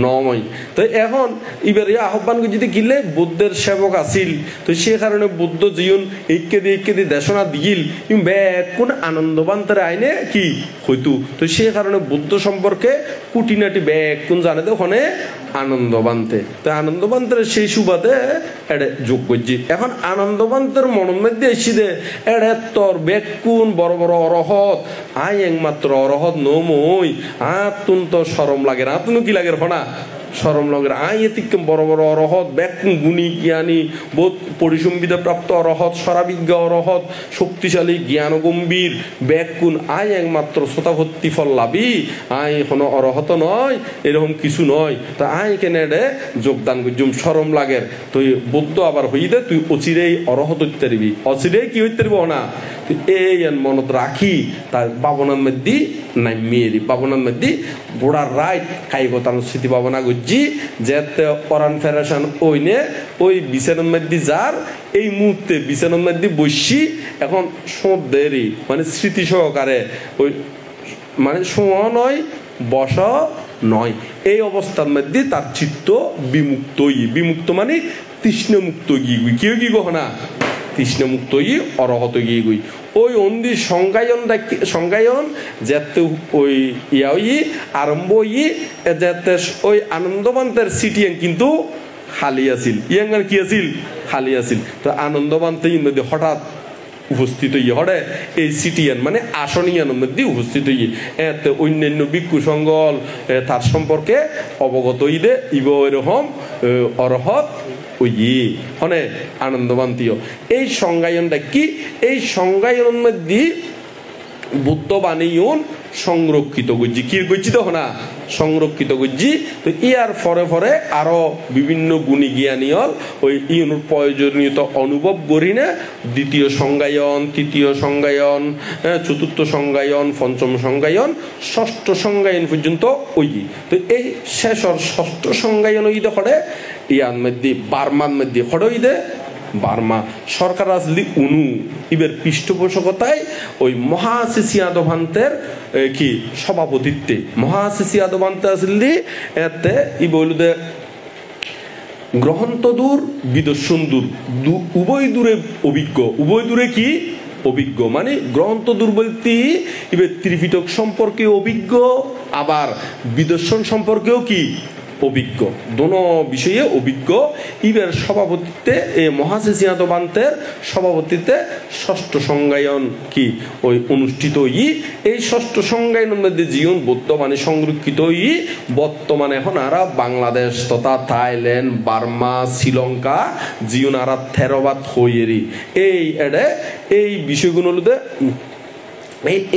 নয়। তো এখন এবার আহ্বান যদি গিলে বুদ্ধের সেবক আসিল তো সে কারণে বুদ্ধ জীবন ঐক্যে দিয়ে দেশনা দিল কোন আনন্দবান্তের আইনে কি হইতো। তো সে কারণে বুদ্ধ সম্পর্কে কুটিনাটি কোন জানে তো ওখানে আনন্দবান্তে। তো আনন্দবান্তের সেই সুবাদে এটা যোগ করছি। এখন আনন্দবান্তের মনের মধ্যে এসি দে এড়ে তোর কোন বড় বড় অরহত আই একমাত্র অরহত নমই তুন তো সরম লাগে না তুন কি লাগে না সরম লাগে আই এতিকম বড় বড় অরহত ব্যাকুন গুণী জ্ঞানী বোধ পরিসংবিধা প্রাপ্ত অরহত সরাবিজ্ঞ অরহত শক্তিশালী জ্ঞান গম্ভীর ব্যাকুন আই একমাত্র শ্রোতাভর্তি ফল লাভি আই কোনো অরহত নয় এরকম কিছু নয়। তা আই কেনে যোগদান করছুম সরম লাগের তুই বৌদ্ধ আবার হই দে তুই অচিরেই অরহত হইতে পারবি অচিরেই কি হইতে পারবো না তুই এই মনত রাখি তার বাবনার মধ্যে নামিয়ে দি বাবনার মধ্যে গোড়ার রাইট কাইগতান স্মৃতি ভাবনা করছি যেতে পরাণ ফেডারেশন ওইনে ওই বিছানার মধ্যে যার এই মুহূর্তে বিছানার মধ্যে বসি এখন সদেরই মানে স্মৃতি সহকারে ওই মানে শোয়া নয় বস নয় এই অবস্থার মধ্যে তার চিত্ত বিমুক্ত মানে তৃষ্ণমুক্ত গিয়ে কেউ কি গহনা তৃষ্ণমুক্ত অরহত গিয়ে গই ওই অন্দি সংজ্ঞায়ন যাতে ওই আরম্ভ যাতে ওই আনন্দবান্তের সিটিয়াং কিন্তু খালি আছিল ইয়াঙ্গার কি আছিল খালি আছিল। তো আনন্দবান্তে মধ্যে হঠাৎ উপস্থিত হইয়ে হরে এই সিটিয়ান মানে আসনিয়ানের মধ্যে উপস্থিত হইয়ে এতে অন্যান্য ভিক্ষু সংগল তার সম্পর্কে অবগত হইদে ইব এরকম অরহত ওই হনে আনন্দবান্তীয়। এই সংজ্ঞায়নটা কি? এই সংজ্ঞায়নের মধ্যে বুদ্ধ বাণীয়ন সংরক্ষিত গজ্জি কি গজ্জি তো না সংরক্ষিত গজ্জি। তো ইয়ার ফরে ফরে আরো বিভিন্ন গুণী জ্ঞানী হল ওই ইউনুর প্রয়োজনীয়তা অনুভব করি না দ্বিতীয় সংজ্ঞায়ন, তৃতীয় সংজ্ঞায়ন, চতুর্থ সংজ্ঞায়ন, পঞ্চম সংজ্ঞায়ন, ষষ্ঠ সংজ্ঞায়ন পর্যন্ত ওই। তো এই শেষর ষষ্ঠ সংজ্ঞায়ন ওই হরে ইয়ার মধ্যে বার্মার মধ্যে হরই দে বার্মা সরকার আসলি উনু ইবের পৃষ্ঠপোষকতায় ওই মহাশিশি আদভান্তের কি সভাপতিত্বে মহাশিশি আদভান্তে আসলি এতে ই বলুদে গ্রহন্ত দূর বিদর্শন দূর উভয় দূরে অভিজ্ঞ, উভয় দূরে কি অভিজ্ঞ মানে গ্রন্থ দূর বলতে ইবে ত্রিপিটক সম্পর্কে অভিজ্ঞ আবার বিদর্শন সম্পর্কেও কি অভিজ্ঞ, দোনো বিষয়ে অভিজ্ঞ। ইবের সভাপতিত্বে এই মহাশিশিয়াত বান্তের সভাপতিত্বে ষষ্ঠ সংজ্ঞায়ন কি ওই অনুষ্ঠিত এই ষষ্ঠ সংজ্ঞায়নের মধ্যে জীবন বর্তমানে সংরক্ষিত বর্তমানে এখন আরা বাংলাদেশ তথা থাইল্যান্ড, বার্মা, শ্রীলঙ্কা জীবন আরা থেরবাদ হইয়েরি এই এডে এই বিষয়গুলোতে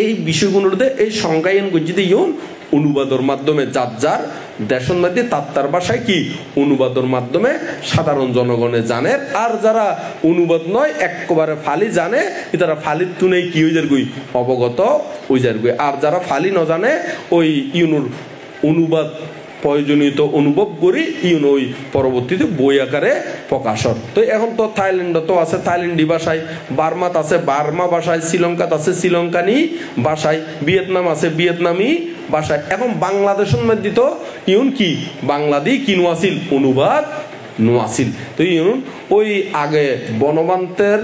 এই বিষয়গুলোতে এই সংজ্ঞায়ন গজ্জিতে ইউন অনুবাদের মাধ্যমে যার যার দেশের মধ্যে তার ভাষায় কি অনুবাদের মাধ্যমে সাধারণ জনগণে জানে। আর যারা অনুবাদ নয় একেবারে ফালি জানে তারা ফালির তুনেই কি হয়ে যারগুই অবগত হয়ে যারগুই। আর যারা ফালি ন জানে ওই ইউনুর অনুবাদ প্রয়োজনীয়তা অনুভব করি ইউন ওই পরবর্তীতে বই আকারে প্রকাশন। তো এখন তো থাইল্যান্ড তো আছে থাইল্যান্ডি ভাষায়, বার্মাত আছে বার্মা ভাষায়, শ্রীলঙ্কাত আছে শ্রীলঙ্কানি ভাষায়, ভিয়েতনাম আছে ভিয়েতনামি ভাষায়। এখন বাংলাদেশের মধ্যে তো ইউন কি বাংলাদেশ কিনু আসিল অনুবাদ নোয়াছিল। তো ইউন ওই আগে বনবান্তের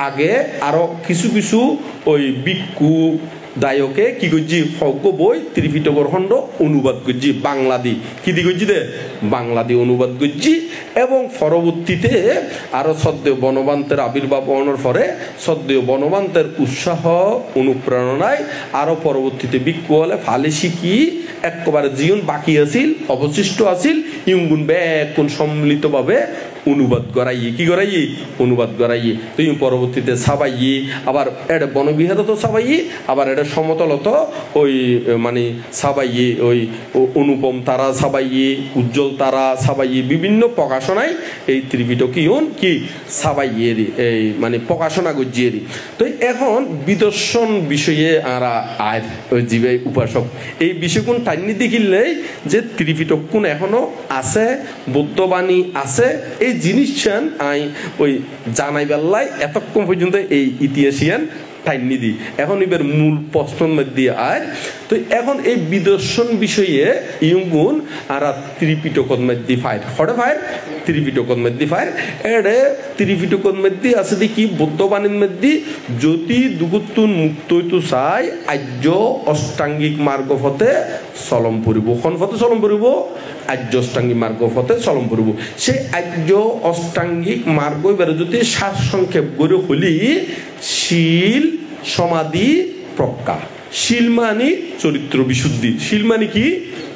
আগে আরো কিছু কিছু ওই ভিক্ষু দায়কে কি করছি ফজ্ঞ বই ত্রিপিটকর খণ্ড অনুবাদ করছি বাংলাদি কি দি করছি দে বাংলাদি অনুবাদ করছি। এবং পরবর্তীতে আরো সদ্য বনবান্তের আবির্ভাব হওয়ার পরে সদ্য বনবান্তের উৎসাহ অনুপ্রেরণায় আরো পরবর্তীতে ভিক্ষু হলে ফালে শিখি একেবারে জীবন বাকি আছিল অবশিষ্ট আছিল ইউগুন ব্যাকুন সম্মিলিতভাবে অনুবাদ করাই কি করাই অনুবাদ করাই। তো পরবর্তীতে ছাপাই আবার এটা বনবিহার তো ছাপাই আবার এটা সমতলত ওই মানে ছাপাই ওই অনুপম তারা ছাপাই উজ্জ্বল তারা ছাপাই বিভিন্ন প্রকাশনায় এই ত্রিপিটকীয়ন কি ছাপাই এই মানে প্রকাশনা গজিয়েরি। তো এখন বিদর্শন বিষয়ে আরা আয় ওই জীবে উপাসক এই বিষয়গুণ টাইনি দেখিলেই যে ত্রিপিটক কোন এখনো আছে বৌদ্ধবাণী আছে এই জিনিস আই ওই জানাই বেল্লাই এতক্ষণ পর্যন্ত এই ইতিহাসিয়ান টাইনি দি। এখন এবার মূল প্রশ্নের মধ্যে আয় তো এখন এই বিদর্শন বিষয়ে ইউগুন আর ত্রিপিটকর মধ্যে ফাইট হরে ফাইট ত্রিপিটকর মধ্যে ফাইট এডে ত্রিপিটকর মধ্যে আছে দেখি বৌদ্ধবাণীর মধ্যে জ্যোতি দুগুতুন মুক্ত হইতো চাই আর্য অষ্টাঙ্গিক মার্গ ফতে চলম পড়িব কোন ফতে চলম পড়িব আর্য অষ্টাঙ্গিক মার্গ ফতে চলম পড়িব। সেই আর্য অষ্টাঙ্গিক মার্গ এবার যদি সার সংক্ষেপ করে হলি শীল সমাধি প্রজ্ঞা। শীল মানে চরিত্র বিশুদ্ধি, শীল মানে কি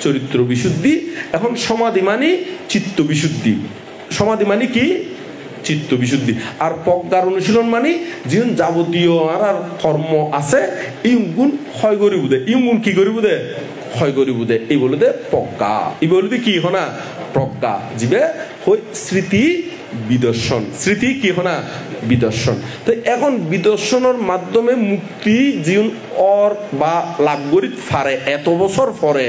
চরিত্র বিশুদ্ধি। এখন সমাধি মানে চিত্ত বিশুদ্ধি, সমাধি মানে কি চিত্ত বিশুদ্ধি। আর প্রজ্ঞার অনুশীলন মানে যেন যাবতীয় আর কর্ম আছে ইগুণ ক্ষয় করিব দে, ইগুণ কি করিব দে ক্ষয় করিব দে। এই বলে দে প্রজ্ঞা, এই বলে দে কি হনা প্রজ্ঞা জীবে হই স্মৃতি বিদর্শন, স্মৃতি কি হনা বিদর্শন। তো এখন বিদর্শনের মাধ্যমে মুক্তি জীবন অর বা লাভ করি ফারে এত বছর পরে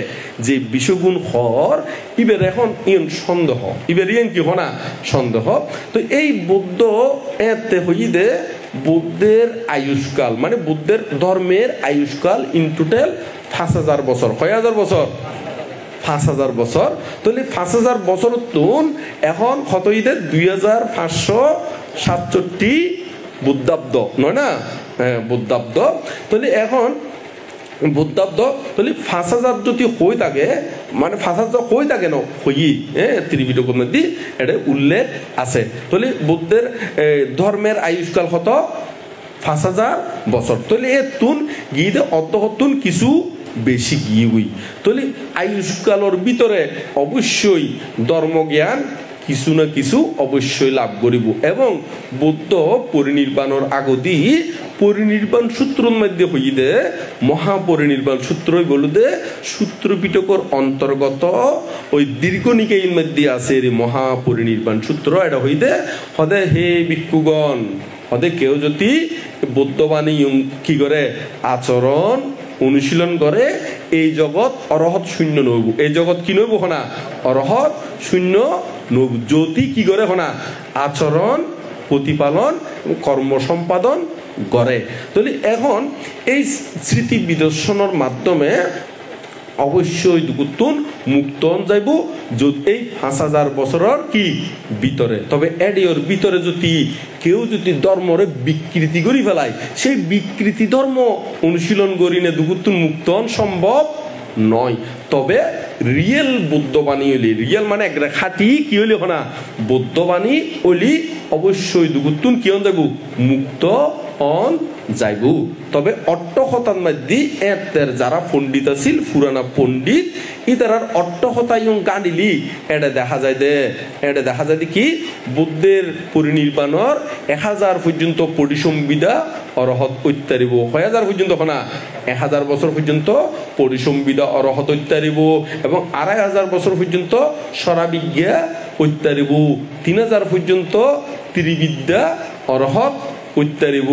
যে বিষয়গুণ হর ইবের এখন ইন সন্দেহ, ইবের ইন কি হনা সন্দেহ। তো এই বৌদ্ধ এতে হইদে বুদ্ধের আয়ুষ্কাল মানে বুদ্ধের ধর্মের আয়ুষ্কাল ইন টোটাল ৫,০০০ বছর। কয় হাজার বছর ৫,০০০ বছর। তাহলে ৫,০০০ বছর তুন এখন কত ঈদে ২৫৬৭ বুদ্ধাব্দ নয় না বুদ্ধাব্দ। তাহলে এখন বুদ্ধাব্দ তাহলে ৫,০০০ যদি হয়ে থাকে মানে ফাঁসা তো হয়ে থাকে না হই ত্রিপিটকের মধ্যে এটা উল্লেখ আছে। তাহলে বুদ্ধের ধর্মের আয়ুষ্কাল কত 5000 বছর। তাহলে এ তুন গিয়ে অর্ধহতুন কিছু বেশি গিয়ে হই। তাহলে আয়ুষ্কালের ভিতরে অবশ্যই ধর্মজ্ঞান কিছু না কিছু অবশ্যই লাভ করিব। এবং বুদ্ধ পরিনির্বাণের আগদি পরিনির্বাণ সূত্রের মধ্যে হইদে মহাপরিনির্বাণ সূত্রই বলুদে সূত্র পিটকর অন্তর্গত ওই দীর্ঘনিকায়ের মধ্যে আছে এই মহাপরিনির্বাণ সূত্র। এটা হইদে হদে হে ভিক্ষুগণ, হদে কেউ যদি বৌদ্ধবাণী কি করে আচরণ অনুশীলন করে এই জগৎ অরহত শূন্য নইব। এই জগৎ কি নইব হনা অরহত শূন্য নইব যদি কি করে হনা আচরণ প্রতিপালন কর্ম সম্পাদন করে। তাহলে এখন এই স্মৃতি বিদর্শনের মাধ্যমে অবশ্যই দুগুতুন মুক্তন যাইব যদি এই 5000 বছরের কি ভিতরে। তবে এডিওর ভিতরে যদি কেউ যদি ধর্মরে বিকৃতি করি ফেলায় সেই বিকৃতি ধর্ম অনুশীলন করি না দুগুতুন মুক্তন সম্ভব নয়। তবে রিয়েল বৌদ্ধবাণী হলি রিয়েল মানে একটা খাঁটি কি হলি না বৌদ্ধবাণী হলি অবশ্যই দুগুতুন কি হন যাইব মুক্ত অন যাইব। তবে অট্টহতার মধ্যে এর যারা পণ্ডিত আছিল পুরানা পণ্ডিত ইতারার অট্টহতায় গানিলি এটা দেখা যায় দে এটা দেখা যায় কি বুদ্ধের পরিনির্বাণর 1000 পর্যন্ত পরিসংবিদা অরহত অত্যারিব 6000 পর্যন্ত না 1000 বছর পর্যন্ত পরিসংবিদা অরহত অত্যারিব এবং 2500 বছর পর্যন্ত সরাবিজ্ঞা অত্যারিব 3000 পর্যন্ত ত্রিবিদ্যা অরহত উত্তারিব।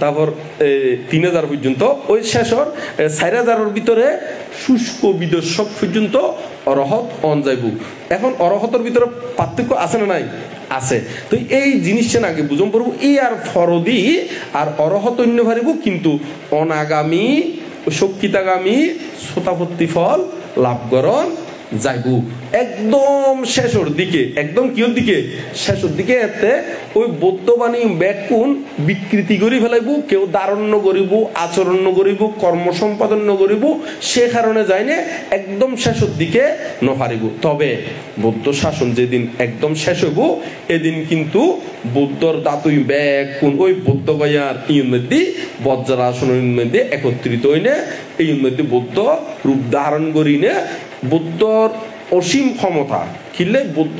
তারপর 3000 পর্যন্ত ওই শেষর 4000 ভিতরে শুষ্ক বিদর্শক পর্যন্ত অরহত অন যাইব। এখন অরহতর ভিতরে পার্থক্য আছে না নাই আছে। তো এই জিনিসটা আগে বুঝম পড়ব এই আর ফরদি আর অরহত অন্য ভারিব কিন্তু অনাগামী শক্তিতাগামী শ্রোতাপত্তি ফল লাভকরণ যাইব। একদম শেষের দিকে একদম কিয়র দিকে শেষের দিকে এতে ওই বৌদ্ধবাণী ব্যাকুণ বিকৃতি করি ফেলাইব কেউ দারণ্য করিব আচরণ করিব কর্ম সম্পাদন করিব সে কারণে যায় না একদম শেষের দিকে নফারিব। তবে বৌদ্ধ শাসন যেদিন একদম শেষ হইব এদিন কিন্তু বৌদ্ধর দাতুই ব্যাকুণ ওই বৌদ্ধ গয়ার ইউর মধ্যে বজ্রাসনের মধ্যে একত্রিত হইনে এই মধ্যে বৌদ্ধ রূপ ধারণ করি না বুদ্ধর অসীম ক্ষমতা কিনলে বুদ্ধ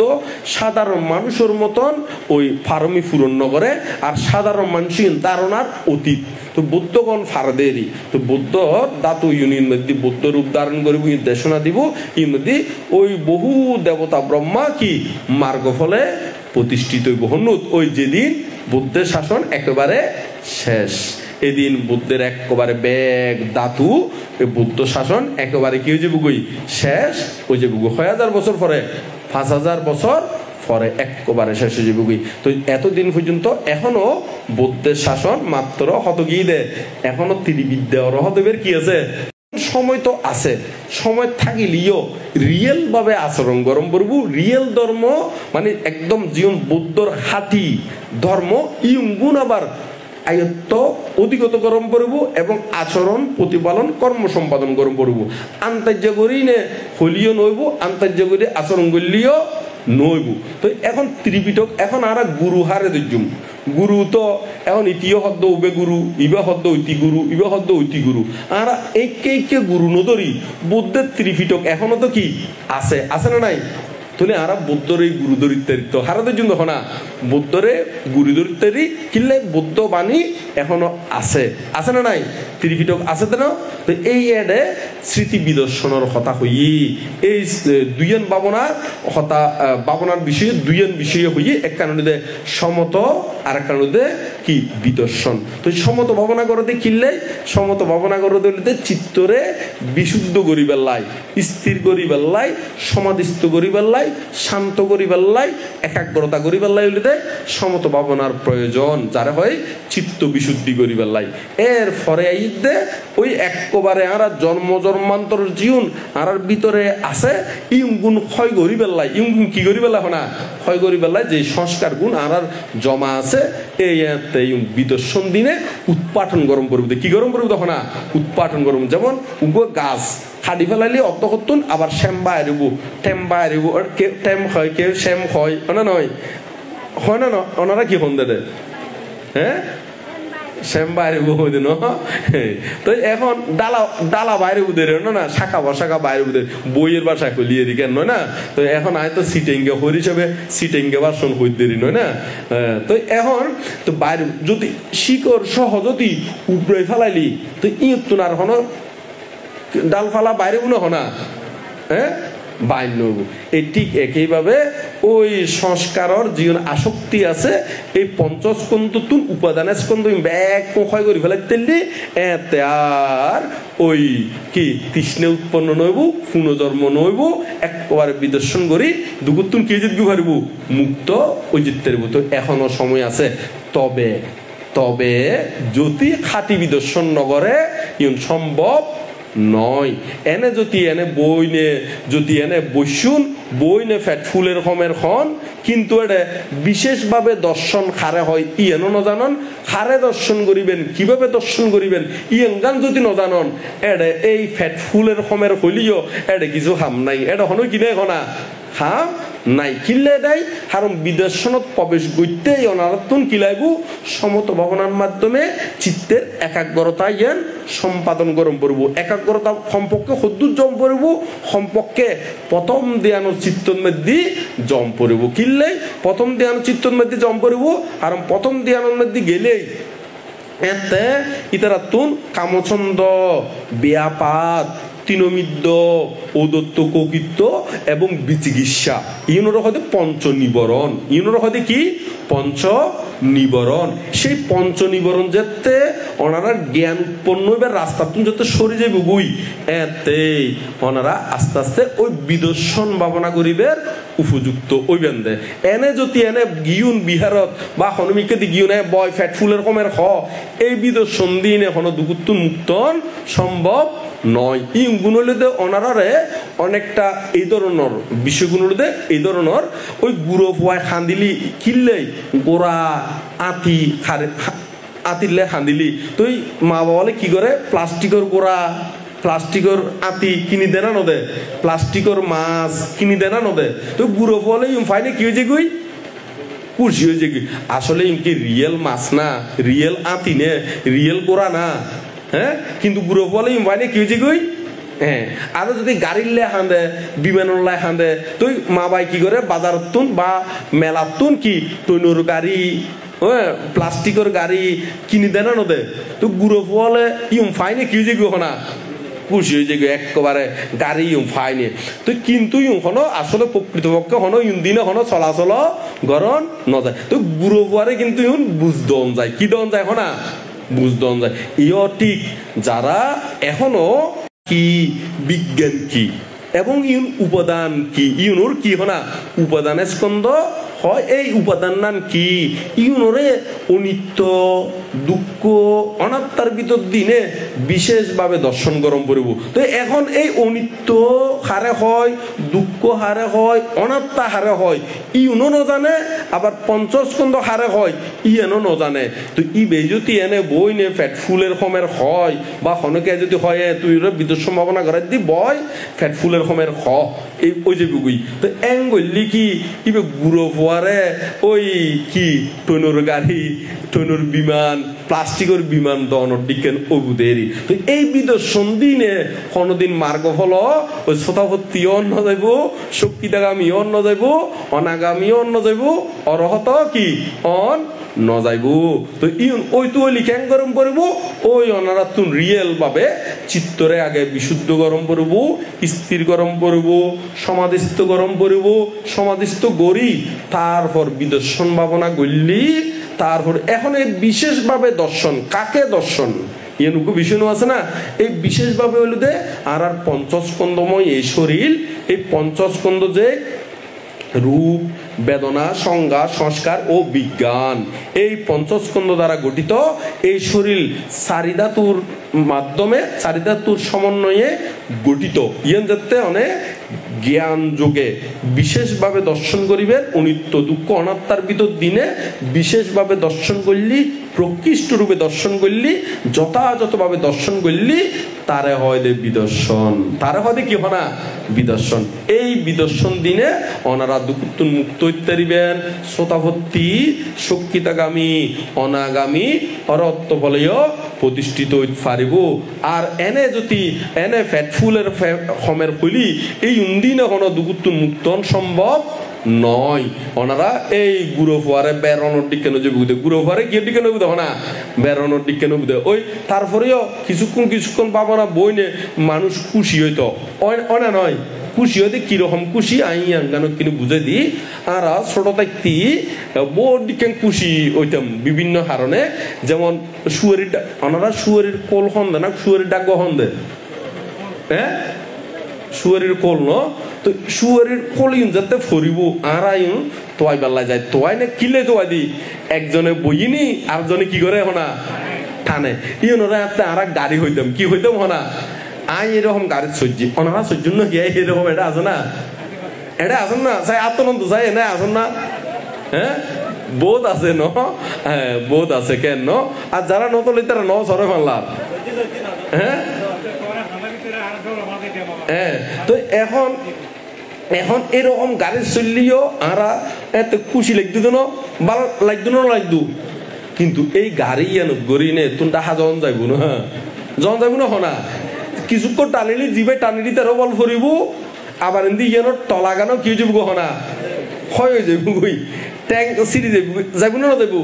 সাধারণ মানুষের মতন ওই ফার্মি পূরণ করে আর সাধারণ মানুষের ধারণার অতীত। তো বুদ্ধগণ ফারদেরই তো বুদ্ধ দাতু ইউনিয়ন মধ্যে বুদ্ধ রূপ ধারণ করিব নির্দেশনা দিব এর মধ্যে ওই বহু দেবতা ব্রহ্মা কি মার্গ ফলে প্রতিষ্ঠিত হনুত ওই যেদিন বুদ্ধের শাসন একেবারে শেষ এদিন বুদ্ধের একেবারে ব্যাগ ধাতু বুদ্ধ শাসন একেবারে কি হয়ে যাবো গই শেষ হয়ে যাবো 6000 বছর পরে 5000 বছর পরে একেবারে শেষ হয়ে যাবো গই। তো এতদিন পর্যন্ত এখনো বুদ্ধের শাসন মাত্র হত গিয়ে দেয় এখনো ত্রিবিদ্যা অরহদেবের কি আছে সময় তো আছে সময় থাকিলেও রিয়েল ভাবে আচরণ গরম করবো রিয়েল ধর্ম মানে একদম জীবন বুদ্ধর হাতি ধর্ম ইগুণ আবার আয়ত্ত অধিগত গরম করব এবং আচরণ প্রতিপালন কর্ম সম্পাদন গরম করব আন্তর্য করি নে হলিও নইব আন্তর্য করে আচরণ করলিও নইব। তো এখন ত্রিপিটক এখন আর গুরু হারে দর্জুম গুরু তো এখন ইতিও হদ্দ উবে গুরু ইবা হদ্দ ঐতি গুরু ইবা হদ্দ ঐতি গুরু আর একে গুরু নদরি বুদ্ধের ত্রিপিটক এখনো তো কি আছে আছে না নাই। তাহলে আর বুদ্ধর এই গুরু দরিদ্রিত হারাদের জন্য না বুদ্ধরে গুরু দরিদ্রি কিনলে বৌদ্ধ বাণী এখনো আছে আছে না নাই ত্রিপিটক আছে তো না। তো এই এডে স্মৃতি বিদর্শনের কথা হই এই দুইজন ভাবনার কথা ভাবনার বিষয়ে দুইজন বিষয়ে হই এক কারণে সমত আর এক কারণে কি বিদর্শন। তো সমত ভাবনা করতে কিনলে সমত ভাবনা করতে চিত্তরে বিশুদ্ধ করিবার লাই স্থির করিবার লাই সমাধিস্থ করিবার লাই শান্ত করিবার লাই একাগ্রতা করিবার লাই হইলে সমত ভাবনার প্রয়োজন যারা হয় চিত্ত বিশুদ্ধি করিবার লাই। এর ফরে আইদে ওই একবারে আর জন্ম জন্মান্তর জীবন আর ভিতরে আছে ইগুণ ক্ষয় করিবার লাই ইগুণ কি করিবার লাই না ক্ষয় করিবার লাই যে সংস্কার গুণ আর জমা আছে এই বিদর্শন দিনে উৎপাটন গরম করবে কি গরম করবে তখন না উৎপাটন গরম যেমন গাছ খাটি ফেলাইলি অর্থ করতুন আবার শ্যাম বাইরিব টেম বাইরিব কেউ টেম হয় কেউ শ্যাম হয় না নয় হয় না ওনারা কি হন দে হ্যাঁ শ্যাম বাইরিব হইতে ন তো এখন ডালা বাইরে উদের না শাখা বসাখা বাইরে উদের বইয়ের বাসা খুলিয়ে দি কেন নয় না তো এখন আয় তো সিটেঙ্গে হই হিসেবে সিটেঙ্গে বাসন হই দেরি নয় না তো এখন তো বাইরে যদি শিকড় সহ যদি উপরে ফেলাইলি তো ইঁত তো আর হন ডাল ফালা বাইরে উনো হনা হ্যাঁ বাইর নব এই ঠিক একইভাবে ওই সংস্কারর জীবন আসক্তি আছে এই পঞ্চস্কন্ধ তুন উপাদানের স্কন্ধ ব্যাগ ক্ষয় করে ফেলাই তেললি এতে আর ওই কি তৃষ্ণে উৎপন্ন নইব পুনর্জন্ম নইব একবারে বিদর্শন করি দুগুতুন কে জিতবি পারিব মুক্ত ওই জিততে পারিব তো এখনো সময় আছে তবে যদি খাঁটি বিদর্শন নগরে ইন সম্ভব নয় এনে যদি এনে বইনে যদি এনে বসুন বইনে ফ্যাট ফুলের কমের খন কিন্তু এটা বিশেষভাবে দর্শন খারে হয় এনো নজানন খারে দর্শন করিবেন কিভাবে দর্শন করিবেন গান যদি নজানন এটা এই ফ্যাট ফুলের কমের হইলিও এটা কিছু হাম নাই এটা হনো কিনে না হাম নাই কিনলে দেয় কারণ বিদর্শনত প্রবেশ করতে অনারত্ন কিলাইব সমত ভাবনার মাধ্যমে চিত্তের একাগ্রতা জ্ঞান সম্পাদন গরম করব একাগ্রতা সম্পর্কে সদ্দুর জম পড়ব সম্পর্কে প্রথম ধ্যান চিত্তর মধ্যে জম পড়ব কিনলে প্রথম ধ্যান চিত্তর মধ্যে জম পড়ব কারণ প্রথম ধ্যানের মধ্যে গেলেই এতে ইতারাতুন কামছন্দ ব্যাপাত তিনমিদ্য ঔদত্ত কৌকিত্ব এবং বিচিকিৎসা ইউনোর হয়তো পঞ্চ নিবরণ ইউনোর হয়তো কি পঞ্চ নিবরণ সেই পঞ্চ নিবরণ যেতে ওনারা জ্ঞান উৎপন্ন এবার রাস্তা তুমি যত সরে যাবে বই এতে ওনারা আস্তে আস্তে ওই বিদর্শন ভাবনা করিবের উপযুক্ত ওই বেন্দে এনে যদি এনে গিউন বিহারত বা হনুমিকে দি গিউনে বয় ফ্যাট ফুলের কমের হ এই বিদর্শন দিন এখনো দুগুত্তুন মুক্তন সম্ভব নয় এই গুণলিতে ওনারে অনেকটা এই ধরনের বিষয়গুলোতে এই ধরনের ওই গুঁড়ো পোয়ায় খান্দিলি কিনলেই গোড়া আতি খারে আতিলে খান্দিলি তো মা বাবালে কি করে প্লাস্টিকের গোড়া প্লাস্টিকের আতি কিনি দেনা নদে প্লাস্টিকের মাছ কিনি দেনা নদে তো গুঁড়ো পোয়ালে ফাইনে কি হয়েছে গুই কুর্সি হয়েছে কি আসলে ইনকি রিয়েল মাছ না রিয়েল আতি নে রিয়েল গোড়া না হ্যাঁ কিন্তু গুঁড়ো বলে ইমানে কি হয়েছে কই হ্যাঁ আরো যদি গাড়ির লে হাঁদে বিমানের লাই হাঁদে তুই মা বাই কি করে বাজার তুন বা মেলার তুন কি টৈনুর গাড়ি হ্যাঁ প্লাস্টিকের গাড়ি কিনি দেয় না নদে তো গুঁড়ো বলে ফাইনে কি হয়েছে গো না খুশি হয়েছে গো একেবারে গাড়ি ফাইনে তো কিন্তু হনো আসলে প্রকৃতপক্ষে হনো দিনে হনো চলাচল গরম নজায় তো গুঁড়ো পোয়ারে কিন্তু বুঝ দন যায় কি দন যায় হনা বুঝদন যায় ইও ঠিক যারা এখনো কি বিজ্ঞান কি এবং ইউন উপাদান কি ইউনোর কি হনা উপাদানের স্কন্ধ হয় এই উপাদান নাম কি ইউনোরে অনিত্য দুঃখ অনাত্মার ভিতর দিনে বিশেষভাবে দর্শন গরম করিব তো এখন এই অনিত্য হারে হয় দুঃখ হারে হয় অনাত্মা হারে হয় ইউনো নজানে আবার পঞ্চস্কন্ধ হারে হয় এনো নজানে তো ই বেজতি এনে বই নে ফ্যাট ফুলের কমের হয় বা হনকে যদি হয় তুই বিদ্যুৎ সম্ভাবনা করে দি বয় ফ্যাট ফুলের কমের হ এই ওই যে বুগুই তো এং গলি কি ইবে গুঁড়ো পোয়ারে ওই কি টনুর গাড়ি টনুর বিমান প্লাস্টিকের বিমান দনের বিজ্ঞান অবুদেরি তো এই বিদর্শন দিনে কোনদিন মার্গ ফল ওই শতাপত্তি অন্য যাইব শক্তিদাগামী অন্য যাইব অনাগামী অন্য যাইব অরহত কি অন নজাইব তো ওই তো ওই লিখ্যাং গরম করব ওই অনারাতুন রিয়েল ভাবে চিত্তরে আগে বিশুদ্ধ গরম করব স্থির গরম করব সমাধিস্থ গরম করব সমাধিস্থ গড়ি তারপর বিদর্শন ভাবনা গল্লি তারপর এখন এই বিশেষভাবে দর্শন কাকে দর্শন এনুকু বিষয় আছে না এই বিশেষভাবে হইল দে আর পঞ্চস্কন্ধময় এই শরীর এই পঞ্চস্কন্ধ যে রূপ বেদনা সংজ্ঞা সংস্কার ও বিজ্ঞান এই পঞ্চস্কন্ধ দ্বারা গঠিত এই শরীর চারিধাতুর মাধ্যমে চারিধাতুর সমন্বয়ে গঠিত ইয়েন যাতে অনেক জ্ঞান যোগে বিশেষভাবে দর্শন করিবেন অনিত্য দুঃখ অনাত্মার ভিতর দিনে বিশেষভাবে দর্শন করলি প্রকৃষ্ট রূপে দর্শন করলি, যথাযথভাবে দর্শন করলি, তারে হয় দে বিদর্শন, তারে হয় দে কি হনা বিদর্শন। এই বিদর্শন দিনে ওনারা দুকুত্তুন মুক্ত ইত্যাদিবেন, শ্রোতাভর্তি শক্তিতাগামী অনাগামী অরত্ব বলেও প্রতিষ্ঠিত পারিব। আর এনে যদি এনে ফ্যাটফুলের হমের হইলি এই উন্দিনে কোনো দুকুত্তুন মুক্তন সম্ভব নয়। ওনারা এই গুরু ফুয়ারে বেরোনোর দিকে নজে বুঝে, গুরু ফুয়ারে কি দিকে নবুদে না বেরোনোর দিকে নবুদে। ওই তারপরেও কিছুক্ষণ পাবো না বই নে মানুষ খুশি হইতো অনা নয়, খুশি হইতে কিরকম খুশি আই আঙ্গানো কিন্তু বুঝে দি। আর ছোট থাকতি বোর দিকে খুশি হইতাম বিভিন্ন কারণে। যেমন শুয়ারির ওনারা শুয়ারির কোল হন্দে না, শুয়ারির ডাক হন্দে, হ্যাঁ শুয়ারির কোল ন, তো শুয়ারির কোল ইউন যাতে ফরিব আর আইন তোয়াই বেলা যায়, তোয়াই না কিলে তোয়াই দি একজনে বইনি আরজনে কি করে হনা টানে। ইউনরা আর গাড়ি হইতাম কি হইতাম হনা আই এরকম গাড়ির সহ্য ওনারা সহ্য না কি এরকম এটা আছে না, এটা আসুন না চাই আত্মনন্দ চাই এনে আসুন না, হ্যাঁ বোধ আছে ন, হ্যাঁ বোধ আছে কেন। আর যারা নতলে তারা ন সরে মানলাম, হ্যাঁ হ্যাঁ। তো এখন এরকম গাড়ি চললিও আরা এত খুশি লাগতো না, ভালো লাগতো না লাগতো। কিন্তু এই গাড়ি এনে গড়ি নে তোমরা হাজন যাইব না, হ্যাঁ জন যাইব না হনা কিছুক্ষণ টানিলি জিবে টানিলি তারও বল ফরিব, আবার এমনি ইয়ানোর তলা গানো কি যাব হনা ক্ষয় হয়ে যাইব, গই ট্যাঙ্ক সিঁড়ি যাইব না যাইব,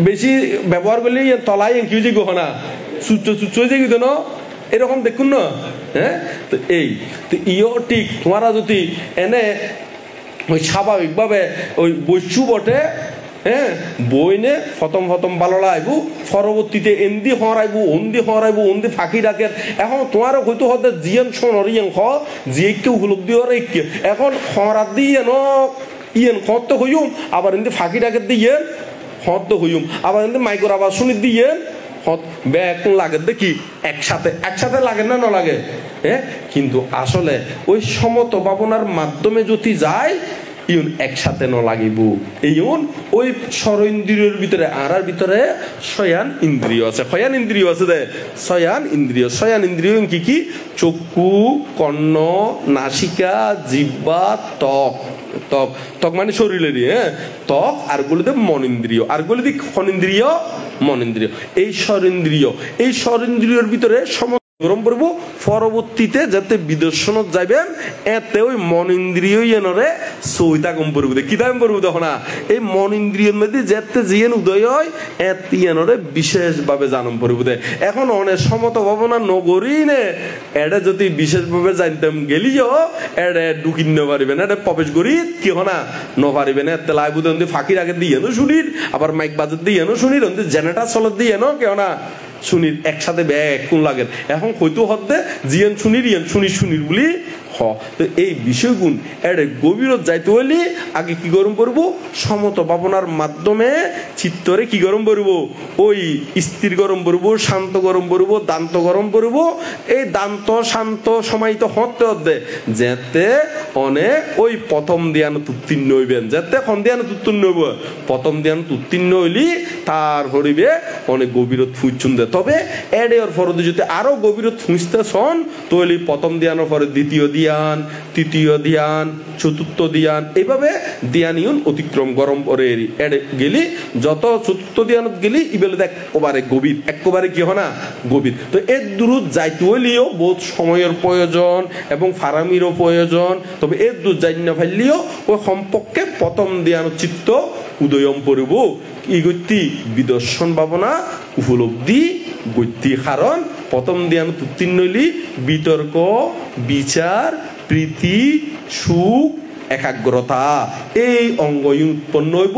বেশি ব্যবহার করলে তলাই কি হয়ে যাইব হনা চুচ্চ হয়ে যাই না, এরকম দেখুন না। হ্যাঁ তো এই তো ইও ঠিক তোমারা যদি এনে ওই স্বাভাবিকভাবে ওই বৈশু বটে, হ্যাঁ বইনে প্রথম ভালো লাগবো, পরবর্তীতে এন্দি হরাইব অন্দি ফাঁকি ডাকের। এখন তোমারও হয়তো হতে জিয়ান সোনর ইয়েন খ জিয়ে কেউ উপলব্ধি হর এখন হরাত দিয়ে ন ইয়েন হত তো হইম, আবার এমনি ফাঁকি ডাকের দিয়ে হত তো হইম, আবার এমনি মাইকর আবার শুনি দিয়ে ব্যাগ লাগে দেখি একসাথে লাগে না লাগে, হ্যাঁ। কিন্তু আসলে ওই সমত ভাবনার মাধ্যমে যদি যায় ইউন একসাথে ন লাগিব। এইন ওই স্বর ইন্দ্রিয়র ভিতরে আরার ভিতরে শয়ান ইন্দ্রিয় আছে, শয়ান ইন্দ্রিয় আছে দে শয়ান ইন্দ্রিয় কি কি চক্ষু, কর্ণ, নাসিকা, জিহ্বা, ত্বক মানে শরীরেরই, হ্যাঁ ত্বক, আর গুলোতে মন ইন্দ্রিয়, আর গুলোতে খনিন্দ্রিয় মন ইন্দ্রিয়। এই স্বরেন্দ্রিয়র ভিতরে গরম করব, পরবর্তীতে যাতে বিদর্শনত যাইবেন এতে ওই মন ইন্দ্রিয় এনরে সইতা কম পড়ব, কি দাম পড়ব তখন এই মন ইন্দ্রিয়ের মধ্যে যেতে জিয়েন উদয় হয় এতে এনরে বিশেষভাবে জানম পড়ব দে। এখন অনেক সমত ভাবনা নগরী নে এটা যদি বিশেষভাবে জানতাম গেলিও এটা ঢুকিন পারিবেন, এটা প্রবেশ করি কি হনা ন পারিবেন। এতে লাইবুদ ফাঁকির আগে দিয়ে নো শুনির, আবার মাইক বাজার দিয়ে নো শুনির, জেনারেটার চলত দিয়ে নো কেউ না শুনির একসাথে ব্যাগ কোন লাগে। এখন হয়তো হতে জিয়ান শুনির বলি হ। তো এই বিষয়গুণ এর গভীরত যাইতে হইলে আগে কি গরম করবো, সমত ভাবনার মাধ্যমে চিত্তরে কি গরম করবো, ওই স্থির গরম করবো, শান্ত গরম করবো, দান্ত গরম করবো। এই দান্ত শান্ত সমাহিত হতে যেতে অনেক ওই প্রথম ধ্যান উত্তীর্ণ হইবেন, যেতে কোন ধ্যান উত্তীর্ণ হইব, প্রথম ধ্যান উত্তীর্ণ হইলি তার হরিবে অনেক গভীরত ফুঁচুন দে। তবে এর ফরদে যদি আরো গভীরত ফুঁচতে শোন তাহলে প্রথম ধ্যানের পরে দ্বিতীয় ধ্যান, তৃতীয় ধ্যান, চতুর্থ ধ্যান, এইভাবে ধ্যান ইউন অতিক্রম গরম করে গেলি যত চতুর্থ ধ্যানত গেলি ইবেলে একেবারে কি হয় না গভীর। তো এর দূর যাইতে হইলেও বহুত সময়ের প্রয়োজন এবং ফারামিরও প্রয়োজন। তবে এর দূর যাই না ফেললেও ওই সম্পর্কে প্রথম ধ্যান চিত্ত উদয়ম পড়ব ই গতি বিদর্শন ভাবনা উপলব্ধি গতি। কারণ প্রথম ধ্যান উত্তীর্ণ হইলি বিতর্ক, বিচার, প্রীতি, সুখ, একাগ্রতা এই অঙ্গ উৎপন্ন হইব।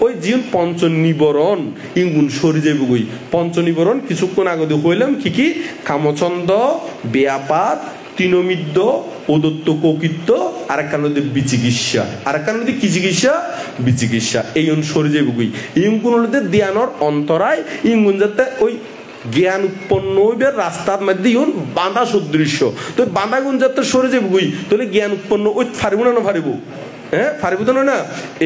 ওই জীবন পঞ্চ নিবরণ ইগুণ সরি যাইব গই। পঞ্চ নিবরণ কিছুক্ষণ আগে হইলাম কি কি কামচন্দ, ব্যাপার, তৃণমিদ্য, প্রদত্ত কৌকিত্ব, আর একটা নদী বিচিকিৎসা, আর একটা নদী কি বিচিকিৎসা এই সরে যাইব গই। ইগুণ হলে ধ্যানর অন্তরায় ইগুণ যাতে ওই জ্ঞান উৎপন্ন হইবে রাস্তার মধ্যে বাঁধা সদৃশ্য। তো বাঁধা গুণ যাতে সরে যাবো গই তাহলে জ্ঞান উৎপন্ন ওই ফারিব না ফারিব, হ্যাঁ ফারিব তো না।